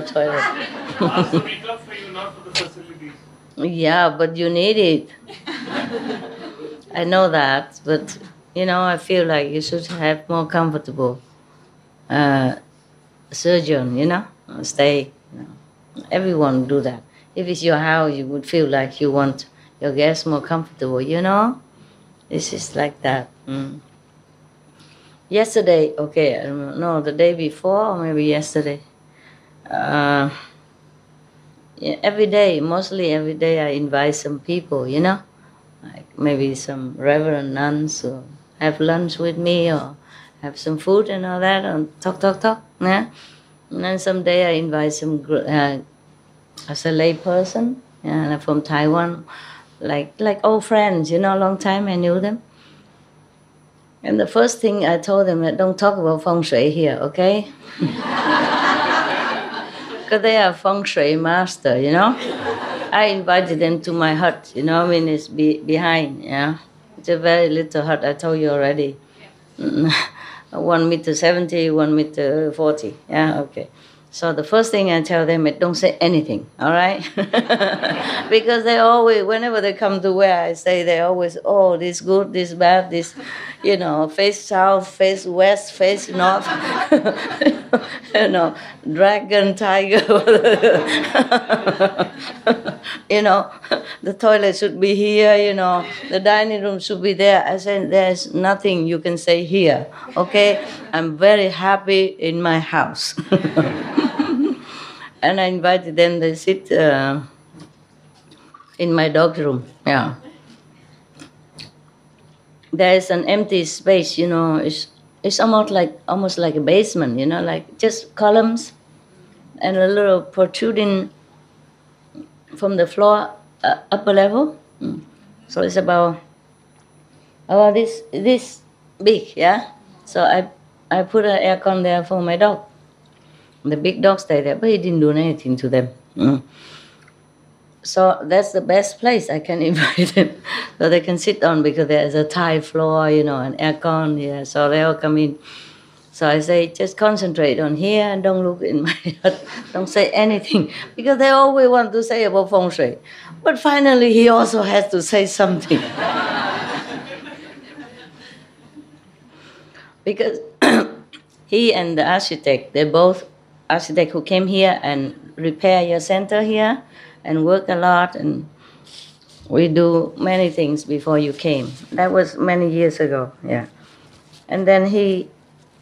toilet. Ask the people for you, not for the facilities. Yeah, but you need it. I know that, but I feel like you should have more comfortable surgeon, stay. Everyone do that. If it's your house, you would feel like you want your guests more comfortable, This is like that. Mm. Yesterday, okay, I don't know, the day before or maybe yesterday. Yeah, mostly every day I invite some people, like maybe some reverend nuns or have lunch with me or have some food and all that and talk, yeah. And then someday I invite some, as a lay person, from Taiwan, like old friends, long time I knew them. And the first thing I told them that don't talk about feng shui here, okay? Because they are feng shui master, I invited them to my hut, it's behind, yeah. It's a very little hut, I told you already. 1 meter 70, 1 meter 40, yeah, okay. So the first thing I tell them is don't say anything, all right? Because they always, whenever they come to where I say, they always, oh, this good, this bad, this, face south, face west, face north, dragon, tiger, the toilet should be here, the dining room should be there. I said, there's nothing you can say here, okay? I'm very happy in my house. And I invited them to sit in my dog's room. Yeah. There is an empty space, it's almost like a basement, like just columns and a little protruding from the floor upper level. So it's about this big, yeah. So I put an aircon there for my dog. The big dog stayed there, but he didn't do anything to them. So that's the best place I can invite them, so they can sit on, because there's a tile floor, an aircon, yeah, so they all come in. So I say, just concentrate on here and don't look in my hut, don't say anything, because they always want to say about feng shui. But finally, he also has to say something. Because he and the architect, they're both architect who came here and repair your center here and work a lot, and we do many things before you came. That was many years ago, yeah. And then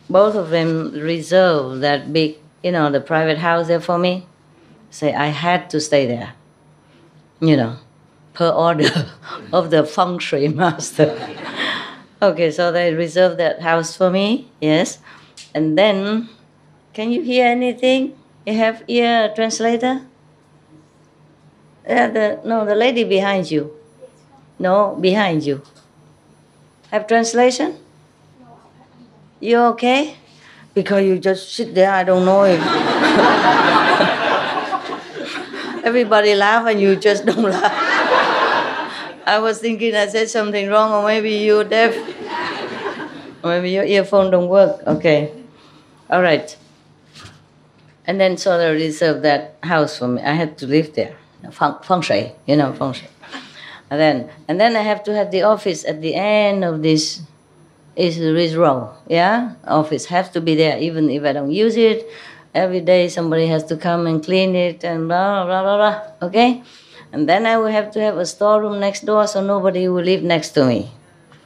both of them reserved that big, the private house there for me. Say I had to stay there, per order of the feng shui master. Okay, so they reserved that house for me, yes. And then, can you hear anything? You have ear translator? The lady behind you. No, behind you. Have translation? You okay? Because you just sit there, I don't know if... Everybody laugh and you just don't laugh. I was thinking I said something wrong, or maybe you're deaf. Or maybe your earphone don't work. Okay. All right. And then so they reserved that house for me. I had to live there. Feng shui, feng shui. And then I have to have the office at the end of this row, yeah? Office has to be there, even if I don't use it. Every day somebody has to come and clean it and blah, blah, blah, blah, okay? And then I will have to have a storeroom next door so nobody will live next to me.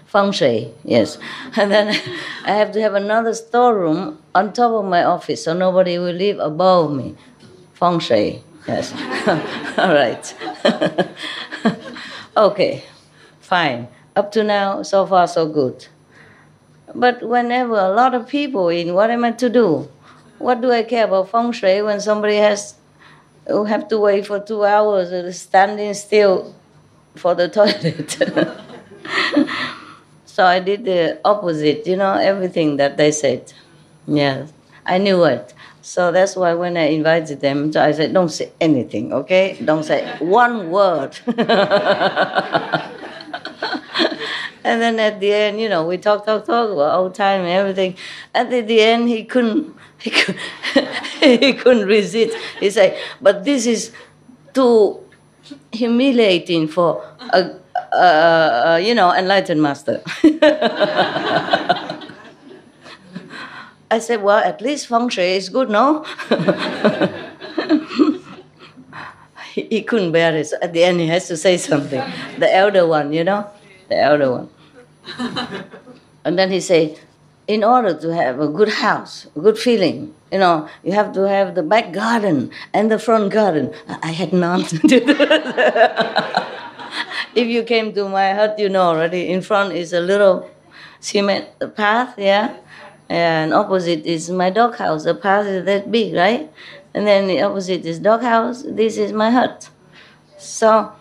Feng shui, yes. And then I have to have another storeroom on top of my office so nobody will live above me. Feng shui, yes. All right. Okay, fine. Up to now, so far so good. But whenever a lot of people in, what am I to do? What do I care about feng shui when somebody who have to wait for 2 hours standing still for the toilet? So I did the opposite, everything that they said. Yeah, I knew it. So that's why when I invited them, I said, don't say anything, okay? Don't say one word. And then at the end, we talk about old time and everything. And at the end, he couldn't resist. He said, but this is too humiliating for enlightened master. I said, well, at least feng shui is good, no? He couldn't bear it. So at the end, he has to say something. The elder one, the elder one. And then he said, in order to have a good house, a good feeling, you have to have the back garden and the front garden. I had none to do that. If you came to my hut, already, in front is a little cement path, yeah? And opposite is my doghouse. The path is that big, right? And then the opposite is doghouse. This is my hut. So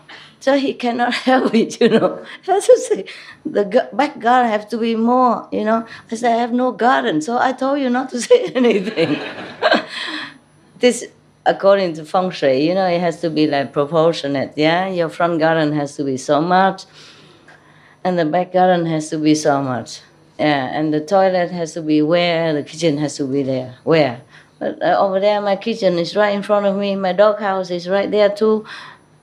he cannot help it, He has to say, the back garden have to be more, I said, I have no garden, so I told you not to say anything. This, according to feng shui, it has to be like proportionate, yeah? Your front garden has to be so much, and the back garden has to be so much. Yeah, and the toilet has to be where, the kitchen has to be there, where. But over there, my kitchen is right in front of me, my doghouse is right there too,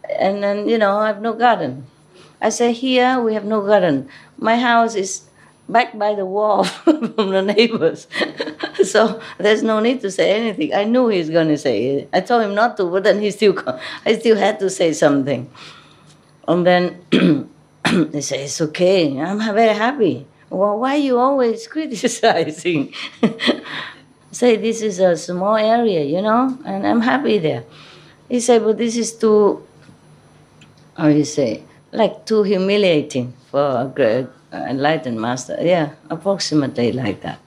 and then, I have no garden. I say, here we have no garden. My house is back by the wall from the neighbors. So there's no need to say anything. I knew he's going to say it. I told him not to, but then I still had to say something. And then they say, it's okay, I'm very happy. Well, why are you always criticizing? Say, this is a small area, and I'm happy there. He said, but this is too, like too humiliating for a great enlightened master. Yeah, approximately like that.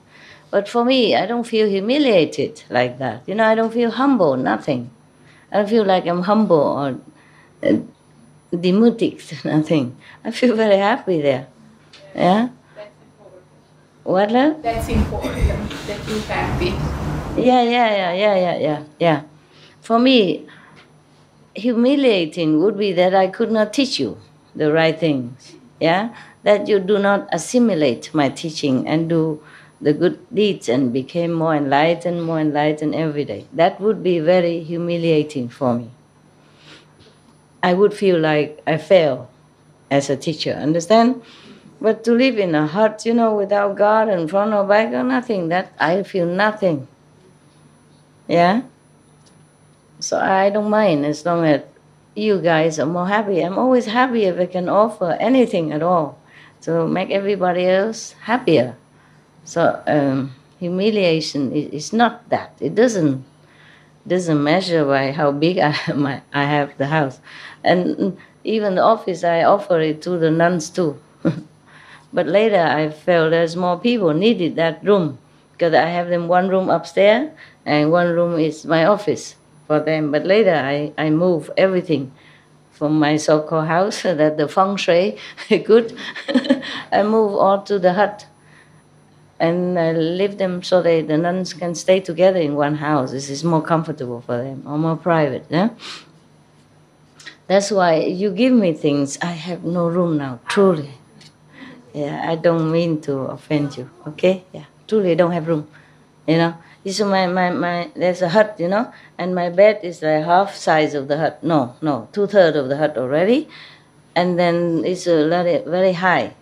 But for me, I don't feel humiliated like that. I don't feel humble, nothing. I don't feel like I'm humble or demutic, nothing. I feel very happy there. Yeah? What, love? That's important, that you're happy. Yeah. For me, humiliating would be that I could not teach you the right things, yeah? That you do not assimilate my teaching and do the good deeds and became more enlightened every day. That would be very humiliating for me. I would feel like I fail as a teacher, understand? But to live in a hut, without God in front or back or nothing, that I feel nothing. Yeah? So I don't mind as long as you guys are more happy. I'm always happy if I can offer anything at all to make everybody else happier. So humiliation is not that. It doesn't measure by how big I have the house. And even the office, I offer it to the nuns too. But later I felt there's more people needed that room because I have them one room upstairs and one room is my office for them. But later I move everything from my so-called house so that the feng shui good. I move all to the hut and I leave them so the nuns can stay together in one house. This is more comfortable for them or more private. Yeah? That's why you give me things. I have no room now, truly. Yeah, I don't mean to offend you, okay? Yeah, truly don't have room, This is my there's a hut, and my bed is like half size of the hut. No, 2/3 of the hut already, and then it's very, very high.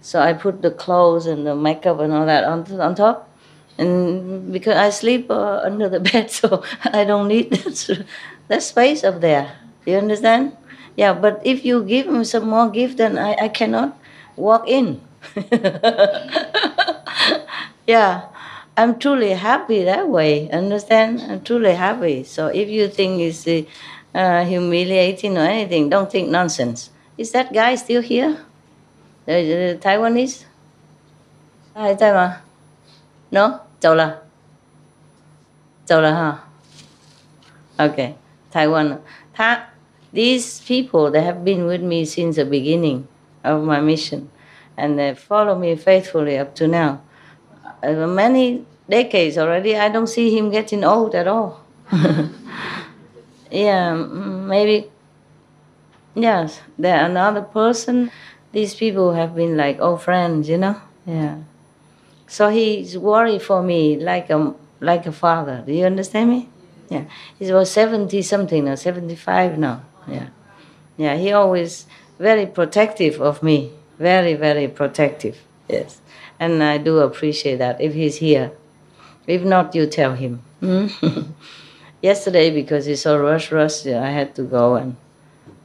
So I put the clothes and the makeup and all that on top, And because I sleep under the bed, so I don't need that space up there. You understand? Yeah, but if you give me some more gift, then I cannot walk in. Yeah, I'm truly happy that way. Understand? I'm truly happy. So if you think it's humiliating or anything, don't think nonsense. Is that guy still here? The Taiwanese? Hi, Taiwan. No? 走了哈 Okay, Taiwan. These people, they have been with me since the beginning of my mission, and they follow me faithfully up to now. Many decades already, I don't see him getting old at all. Yeah, maybe, yes, there another person. These people have been like old friends, you know? Yeah. So he's worried for me like a father. Do you understand me? Yeah. He's about 70 something or 75 now. Yeah. Yeah, he always very protective of me. Very, very protective. Yes. And I do appreciate that if he's here. If not, you tell him. Yesterday, because it's so rush, I had to go, and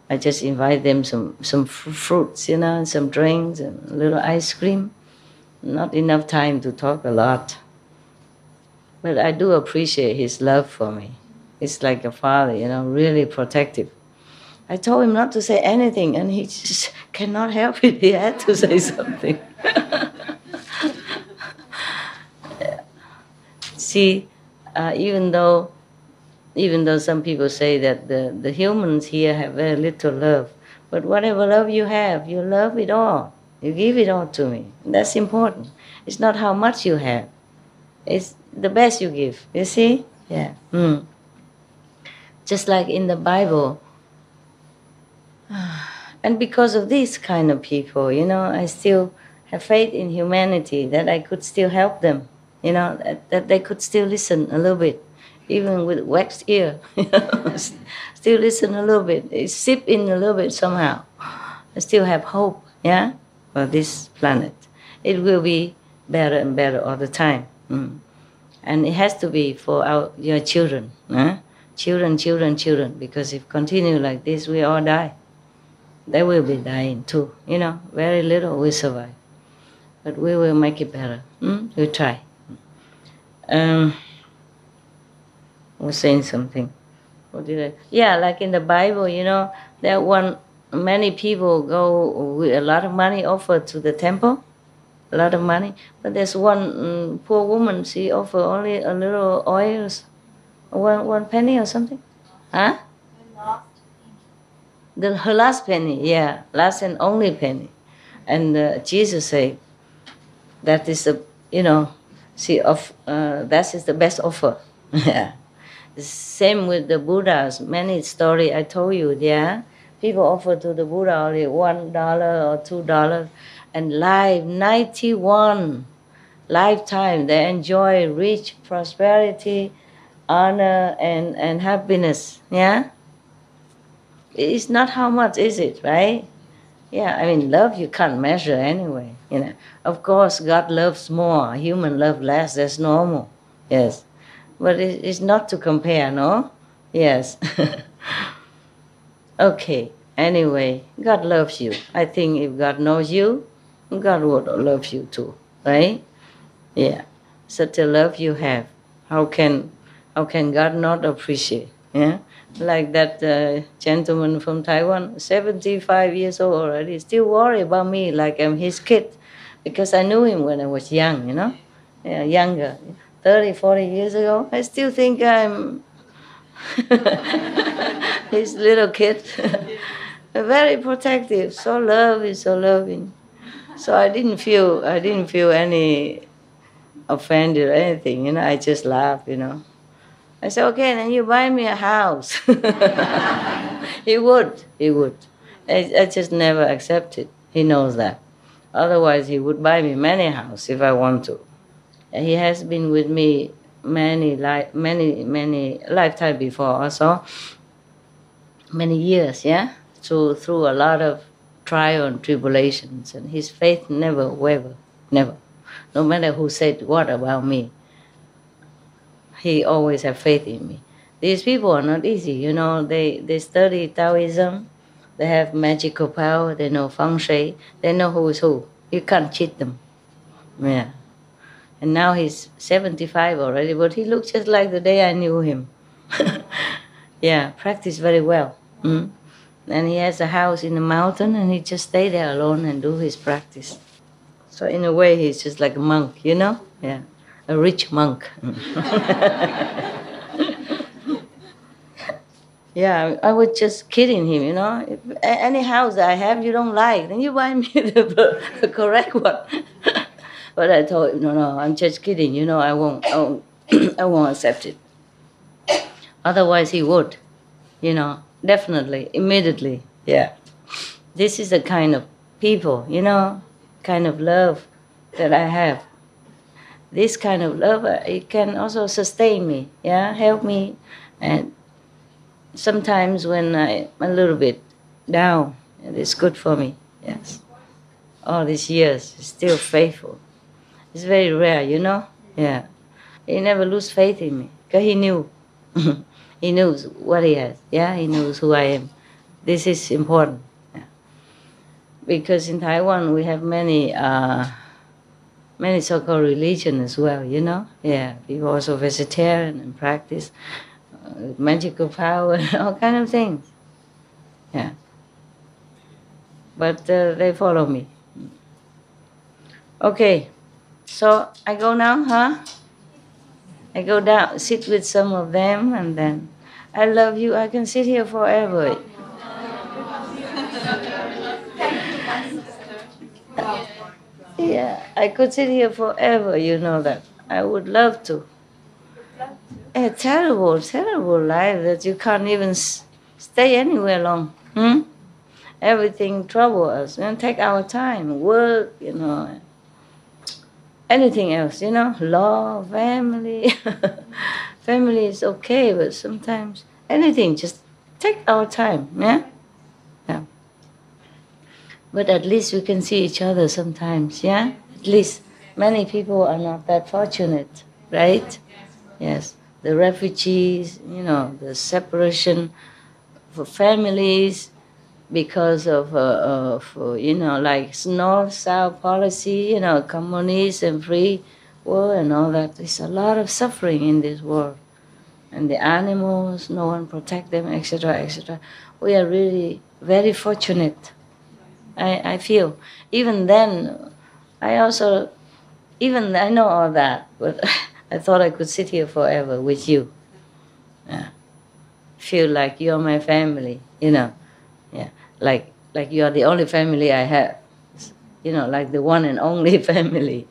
I just invite them some fruits, you know, and some drinks and a little ice cream. Not enough time to talk a lot. But I do appreciate his love for me. It's like a father, you know, really protective. I told him not to say anything, and he just cannot help it. He had to say something. See, even though some people say that the humans here have very little love, but whatever love you have, you love it all. You give it all to me. That's important. It's not how much you have. It's the best you give. You see? Yeah. Just like in the Bible. And because of these kind of people, you know, I still have faith in humanity, that I could still help them. You know, that they could still listen a little bit, even with waxed ear. Still listen a little bit. Sip in a little bit somehow. I still have hope, yeah, for this planet. It will be better and better all the time. And it has to be for your children. Children, because if continue like this, we all die. They will be dying too, you know. Very little will survive. But we will make it better. We'll try. I was saying something. What did I? Yeah, like in the Bible, you know, many people go with a lot of money offered to the temple, a lot of money. But there's one poor woman, she offered only a little oil, one penny or something. Huh? Her last penny, yeah, last and only penny. And Jesus said, that is the, you know, that is the best offer. Yeah. Same with the Buddhas. Many story I told you, yeah. People offer to the Buddha only $1 or $2, and 91 lifetime they enjoy rich prosperity, honor, and happiness. Yeah. It's not how much, is it, right? Yeah, I mean, love you can't measure anyway, you know. Of course, God loves more, human love less, that's normal, yes. But it's not to compare, no? Yes. Okay, anyway, God loves you. I think if God knows you, God would love you too, right? Yeah, such a love you have. How can God not appreciate, yeah? Like that gentleman from Taiwan, 75 years old already, still worry about me like I'm his kid, because I knew him when I was young, you know, yeah, younger, 30, 40 years ago. I still think I'm his little kid. Very protective, so loving. So I didn't feel any offended or anything, you know. I just laughed, you know. I said, okay, then you buy me a house. He would. I just never accepted. He knows that. Otherwise, he would buy me many houses if I want to. And he has been with me many lifetimes before also. Many years, yeah? Through a lot of trial and tribulations. And his faith never wavered, never. No matter who said what about me. he always have faith in me. These people are not easy, you know. They study Taoism. They have magical power. They know feng shui. They know who is who. You can't cheat them. Yeah. And now he's 75 already, but he looks just like the day I knew him. Yeah, practice very well. And he has a house in the mountain, and he just stay there alone and do his practice. So in a way, he's just like a monk, you know? Yeah, a rich monk. Yeah, I was just kidding him, you know. If any house I have you don't like, then you buy me the correct one. But I told him, no, I'm just kidding, you know. I won't accept it. Otherwise, he would, you know, definitely, immediately. Yeah, this is the kind of people, you know, kind of love that I have. This kind of love, it can also sustain me, yeah, help me. And sometimes when I'm a little bit down, it's good for me, yes. All these years, he's still faithful. It's very rare, you know, yeah. He never lose faith in me, because he knew. He knows what he has, yeah, he knows who I am. This is important, yeah. Because in Taiwan we have many so-called religion as well, you know, yeah. People also vegetarian and practice magical power, all kind of things, yeah. But they follow me. Okay, so I go now, huh? I go down, sit with some of them, and then I love you. I can sit here forever. Yeah, I could sit here forever, you know that. I would love to. A terrible, terrible life that you can't even stay anywhere long. Everything troubles us. And take our time, work, you know. Anything else, you know, law, family. Family is okay, but sometimes anything, just take our time, yeah? Yeah. But at least we can see each other sometimes, yeah? At least many people are not that fortunate, right? Yes. The refugees, you know, the separation for families because of you know, like North-South policy, you know, communist and free world and all that. There's a lot of suffering in this world. And the animals, no one protect them, etc., etc. We are really very fortunate, I feel. Even then, I know all that, but I thought I could sit here forever with you. Yeah. Feel like you're my family, you know. Yeah. Like you are the only family I have. You know, like the one and only family.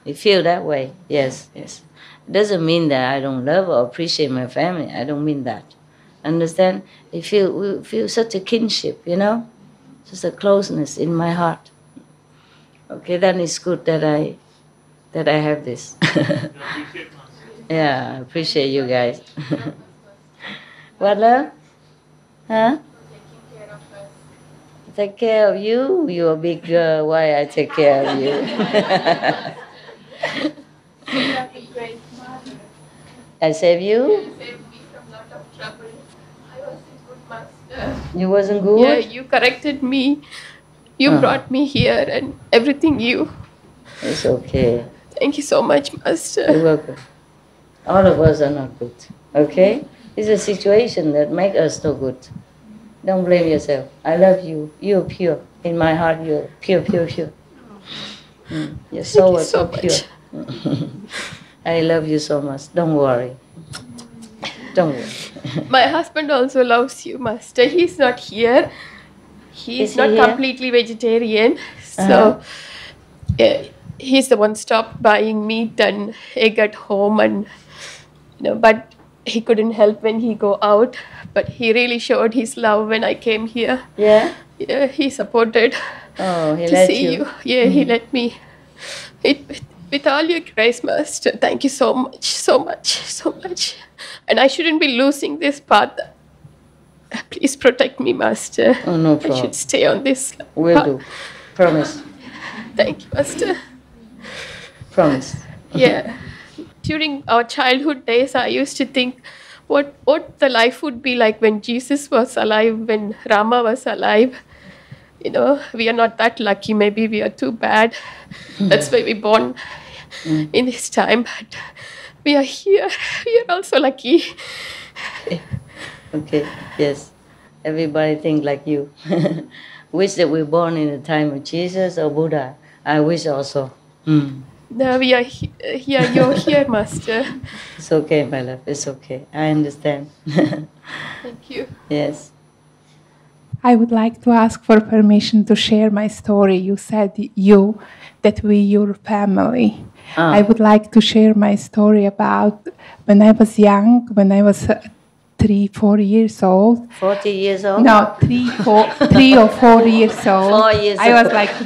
You feel that way, yes, yes. It doesn't mean that I don't love or appreciate my family. I don't mean that. Understand? We feel such a kinship, you know? Just a closeness in my heart. Okay, then it's good that I have this. Yeah, I appreciate you guys. What, love? Huh? Take care of you? You're a big girl. Why I take care of you? You are a great mother. I save you? You saved me from a lot of trouble. I was a good master. You wasn't good? Yeah, you corrected me. You brought me here and everything you. It's okay. Thank you so much, Master. You're welcome. All of us are not good, okay? It's a situation that makes us no good. Don't blame yourself. I love you. You're pure. In my heart, you're pure, pure, pure. Your soul is so pure. I love you so much. Don't worry. Don't worry. My husband also loves you, Master. He's not here. He's not completely vegetarian. So he's the one stopped buying meat and egg at home, and you know, but he couldn't help when he go out. But he really showed his love when I came here. Yeah? Yeah, he supported. Oh, he to let see you. Yeah, he let me. With all your grace, Master, thank you so much, so much, so much. And I shouldn't be losing this path. Please protect me, Master. Oh, no problem. I should stay on this Will path. do. Promise. Thank you, Master. Promise. Yeah. During our childhood days, I used to think what the life would be like when Jesus was alive, when Rama was alive. You know, we are not that lucky. Maybe we are too bad. That's why we born in this time. But we are here. We are also lucky. Okay, yes. Everybody think like you. Wish that we were born in the time of Jesus or Buddha. I wish also. No, we are here. You're here, Master. It's okay, my love. It's okay. I understand. Thank you. Yes. I would like to ask for permission to share my story. You said that we your family. I would like to share my story about when I was young, when I was 3-4 years old. 40 years old? No, 3 or 4 years old. 4 years I old. was like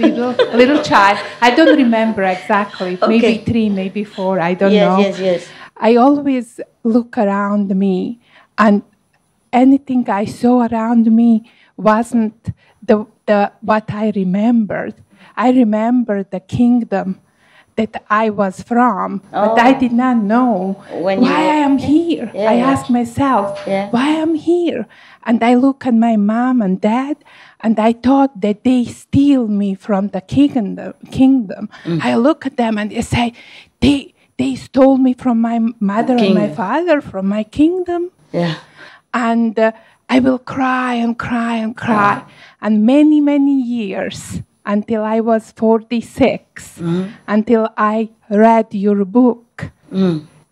little child. I don't remember exactly. Okay. Maybe 3, maybe 4. I don't know. Yes. I always look around me, and anything I saw around me wasn't the what I remembered. I remembered the kingdom that I was from, but I did not know why I am here. I asked myself, why I'm here? And I look at my mom and dad, and I thought that they steal me from the kingdom. I look at them and I say, they stole me from my mother and my father, from my kingdom. Yeah. And I will cry and cry and cry. And many, many years, until I was 46, until I read your book.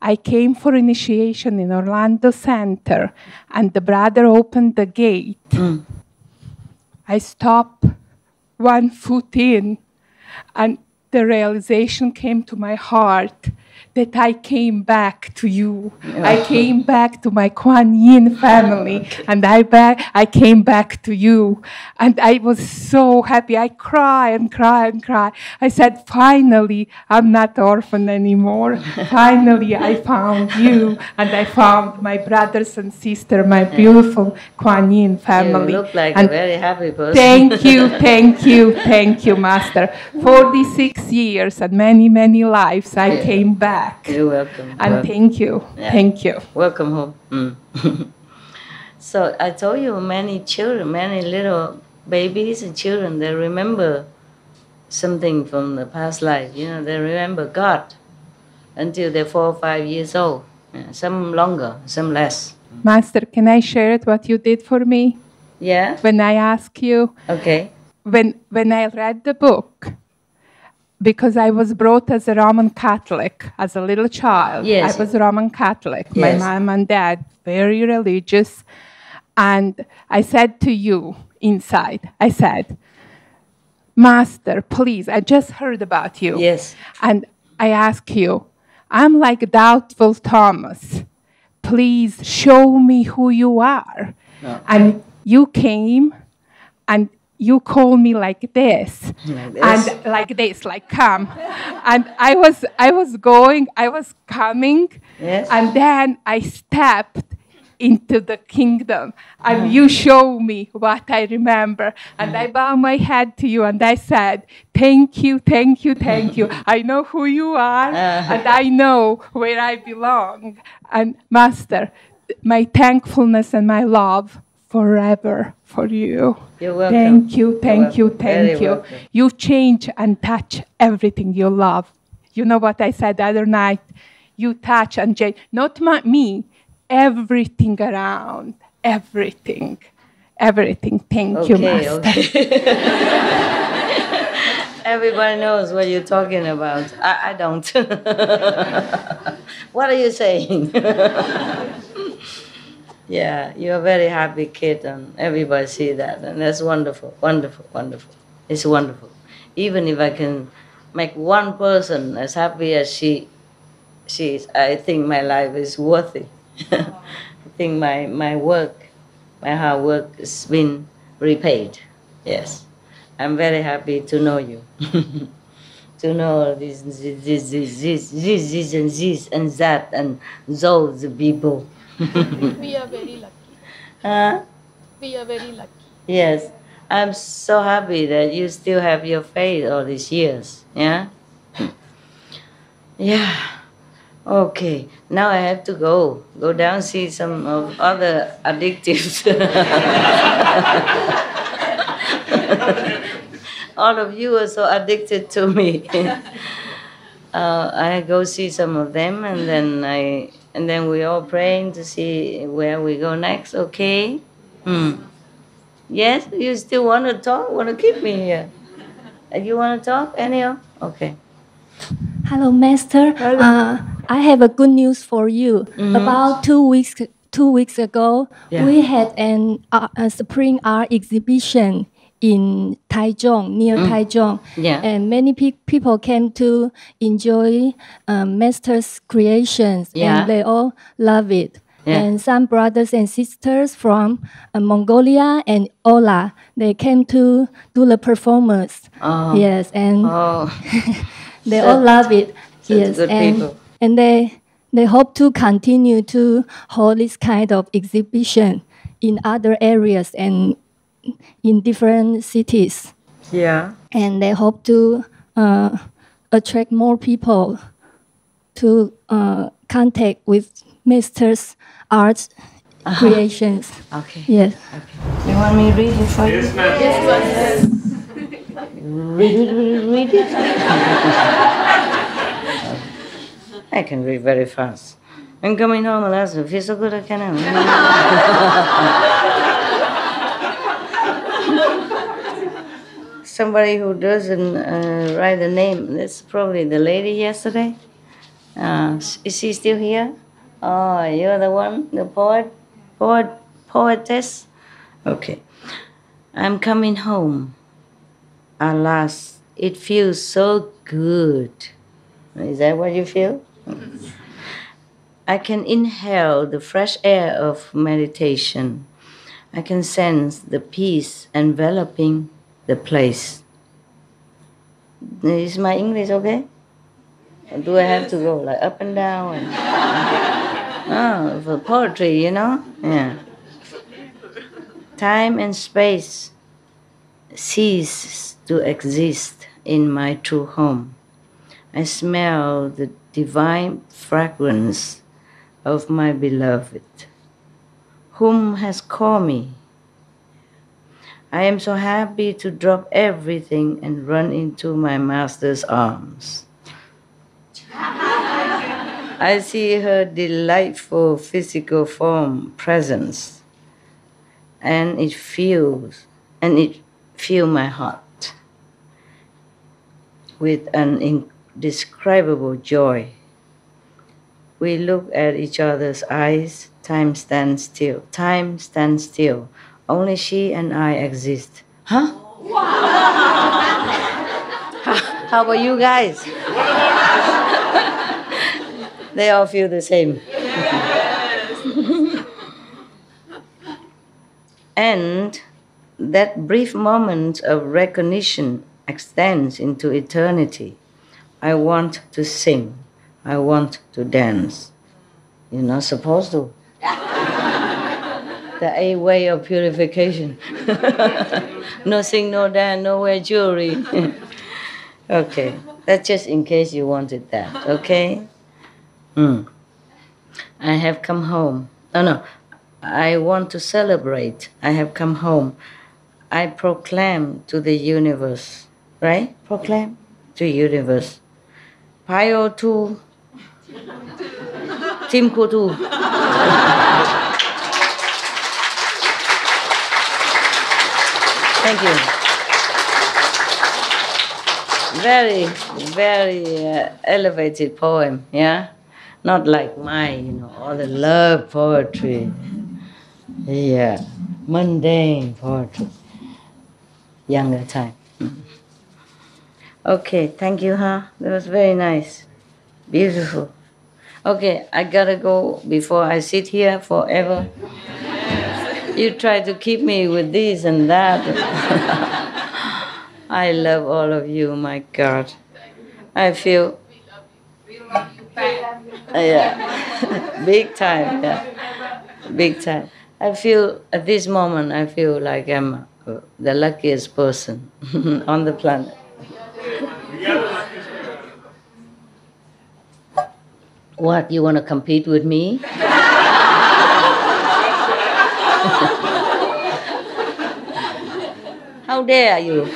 I came for initiation in Orlando Center, and the brother opened the gate. I stopped 1 foot in, and the realization came to my heart that I came back to you. I came back to my Kuan Yin family, and I came back to you. And I was so happy. I cried and cried and cried. I said, finally, I'm not orphan anymore. Finally, I found you, and I found my brothers and sisters, my beautiful Kuan Yin family. You look like and a very happy person. Thank you, Master. 46 years and many, many lives, I came back. You're welcome. And thank you. Yeah. Thank you. Welcome home. So I told you many children, many little babies and children, they remember something from the past life. You know, they remember God until they're 4 or 5 years old. Yeah, some longer, some less. Master, can I share it what you did for me? Yeah? When I ask you. Okay. When I read the book, because I was brought as a Roman Catholic, as a little child. Yes. I was Roman Catholic. Yes. My mom and dad, very religious. And I said to you inside, I said, Master, please, I just heard about you. Yes. And I ask you, I'm like doubtful Thomas. Please show me who you are. No. And you came and you call me like this, and like this, like come. And I was coming, and then I stepped into the kingdom, and you show me what I remember. And I bow my head to you, and I said, thank you. I know who you are, and I know where I belong. And Master, my thankfulness and my love forever for you. You're welcome. Thank you. You change and touch everything you love. You know what I said the other night? You touch and change. Not me, everything around. Everything. Thank you, Master. Okay. Everybody knows what you're talking about. I don't. What are you saying? Yeah, you're a very happy kid, and everybody see that, and that's wonderful. It's wonderful. Even if I can make one person as happy as she is, I think my life is worthy. I think my work, my hard work has been repaid. Yes, I'm very happy to know you. To know this and that and those people. We are very lucky. We are very lucky. Yes. I'm so happy that you still have your faith all these years. Yeah? Yeah. Okay, now I have to go down, see some of other addictives. All of you are so addicted to me. I go see some of them, and then we all praying to see where we go next. Okay? Yes, you still want to talk? Want to keep me here? You want to talk, anyhow? Okay. Hello, Master. I have a good news for you. About 2 weeks ago, we had a spring art exhibition in Taichung, near Taichung. And many people came to enjoy Master's creations, and they all love it. And some brothers and sisters from Mongolia and Ola, they came to do the performance. Yes, and they all love it. Yes, and they hope to continue to hold this kind of exhibition in other areas and in different cities. Yeah. And they hope to attract more people to contact with Master's art creations. Okay. Yes. Okay. You want me to read it for you? Yes, ma'am. Yes. Read it. I can read very fast. I'm coming home, Alaska. Feel so good I can. Somebody who doesn't write the name, that's probably the lady yesterday. Is she still here? Oh, you're the one, the poetess? Okay. I'm coming home. Alas, it feels so good. Is that what you feel? I can inhale the fresh air of meditation. I can sense the peace enveloping the place. Is my English okay? Or do I have to go like up and down? For poetry, you know? Yeah. Time and space cease to exist in my true home. I smell the divine fragrance of my beloved, whom has called me. I am so happy to drop everything and run into my master's arms. I see her delightful physical form presence, and it fills my heart with an indescribable joy. We look at each other's eyes. Time stands still. Time stands still. Only she and I exist. Huh? How about you guys? They all feel the same. And that brief moment of recognition extends into eternity. I want to sing. I want to dance. You're not supposed to. The 8 way of purification. No sing, no dance, no wear jewelry. Okay, that's just in case you wanted that, okay? I have come home. No, I want to celebrate. I have come home. I proclaim to the universe, right? Proclaim to the universe. Payo tu, timku tu. Thank you. Very, very elevated poem, yeah? Not like mine, all the love poetry. Yeah, mundane poetry. Younger time. Okay, thank you, huh? That was very nice. Beautiful. Okay, I gotta go before I sit here forever. You try to keep me with this and that. I love all of you, my God. I feel... yeah, big time, yeah. Big time. I feel, at this moment, I feel like I'm the luckiest person on the planet. What, you want to compete with me? How dare you?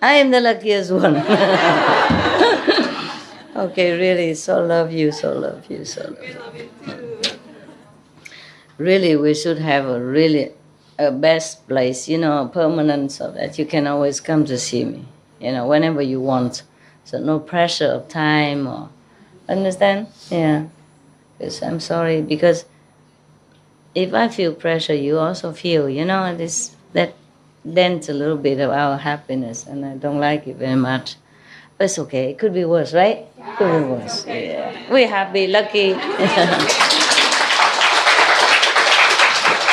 I am the luckiest one. Okay, really, so love you, so love you, so love you. Really, we should have a best place, you know, permanent, so that you can always come to see me, you know, whenever you want. So no pressure of time or, understand? Yeah. Because I'm sorry, because if I feel pressure, you also feel, you know, that dents a little bit of our happiness, and I don't like it very much. But it's okay. It could be worse, right? Yeah. Could be worse. Yeah. We're happy, lucky.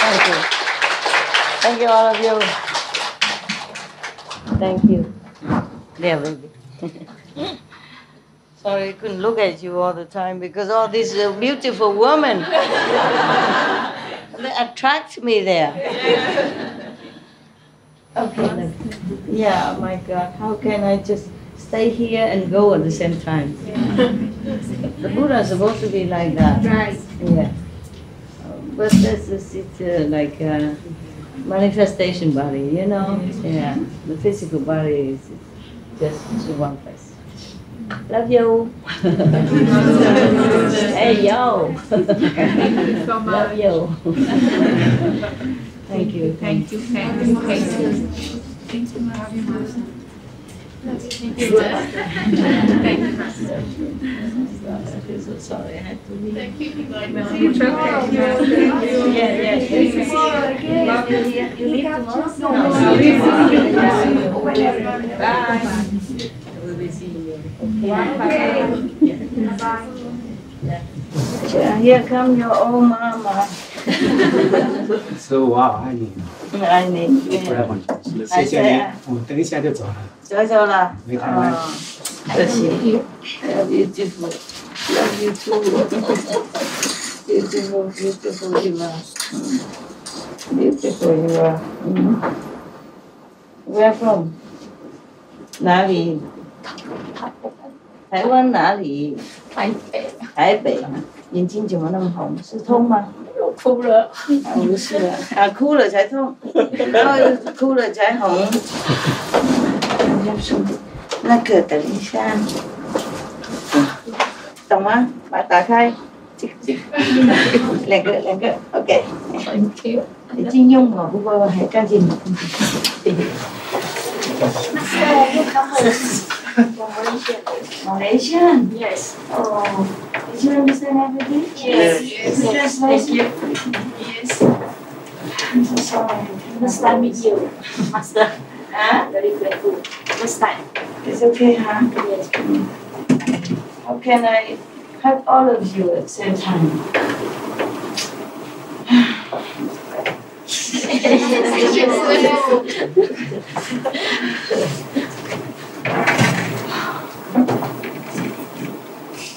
Thank you. Thank you, all of you. Thank you. There, baby. Sorry, I couldn't look at you all the time because all these beautiful women, they attract me there. Okay. Yeah, my God, how can I just stay here and go at the same time? The Buddha is supposed to be like that. Right. Yeah. But this is like a manifestation body, you know? Yeah. The physical body is just one place. Love you. Hey, yo. Love you. Thank you. Thank you. Thank you. Thank you. Thank you. Thank you. Thank you. I feel so sorry I had to leave. Thank you. Yeah. You leave tomorrow? Bye. We'll be seeing you. Okay. Here come your old mama. So wow, 爱你，爱你，不然谢谢你，我等一下就走了。走了。没开麦。可惜。Beautiful, love you too. Beautiful you are. Beautiful you are. Where from? 哪里？台湾哪里？台北。眼睛怎么那么红？是痛吗？我哭了。不是啊，哭了才痛，然后哭了才红。那个等一下，懂吗？把它打开，两个 ，OK。已经用了，不过还干净。Malaysian? Yes. Oh, did you understand everything? Yes. Translation? Yes. I'm so sorry. First time meet you, Master. Very grateful. First time. It's okay, huh? Yes. How can I hug all of you at the same time?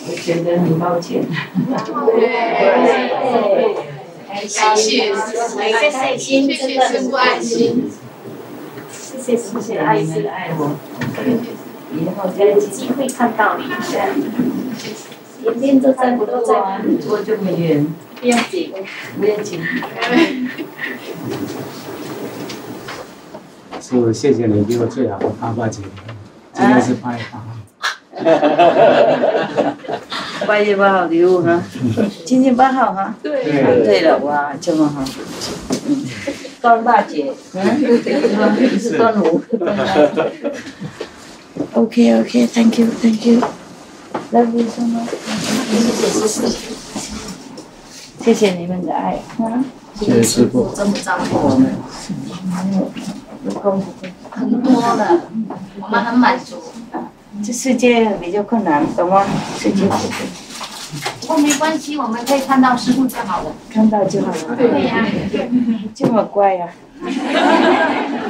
我觉得很抱歉。谢谢，谢谢师父爱心，谢谢爱心爱我，以后再有机会看到你一下。天天都在不都在做这么远，不要紧，不要紧。师父，谢谢你给我最好的8/8节，今天是8月8号。8月8号礼物哈，今天8号哈。对了，哇，这么好。端大姐，是端午。OK，Thank you，Love you so much。谢谢你们的爱啊！谢谢师父。这么照顾我们，很多了，我们很满足。这世界比较困难，懂吗？世界。不过没关系，我们可以看到师父就好了。看到就好了。对呀。这么乖呀。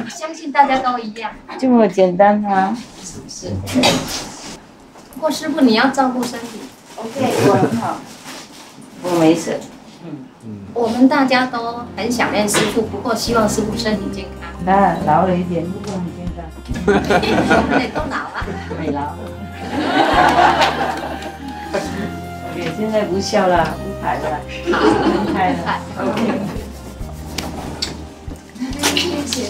相信大家都一样。这么简单啊？是不是？不过师父你要照顾身体。OK， 我很好，我没事。我们大家都很想念师父，不过希望师父身体健康。那老了一点，不过很健康。我们也都老了。没老。OK， 现在无效了，无牌了，分开了。OK。谢谢。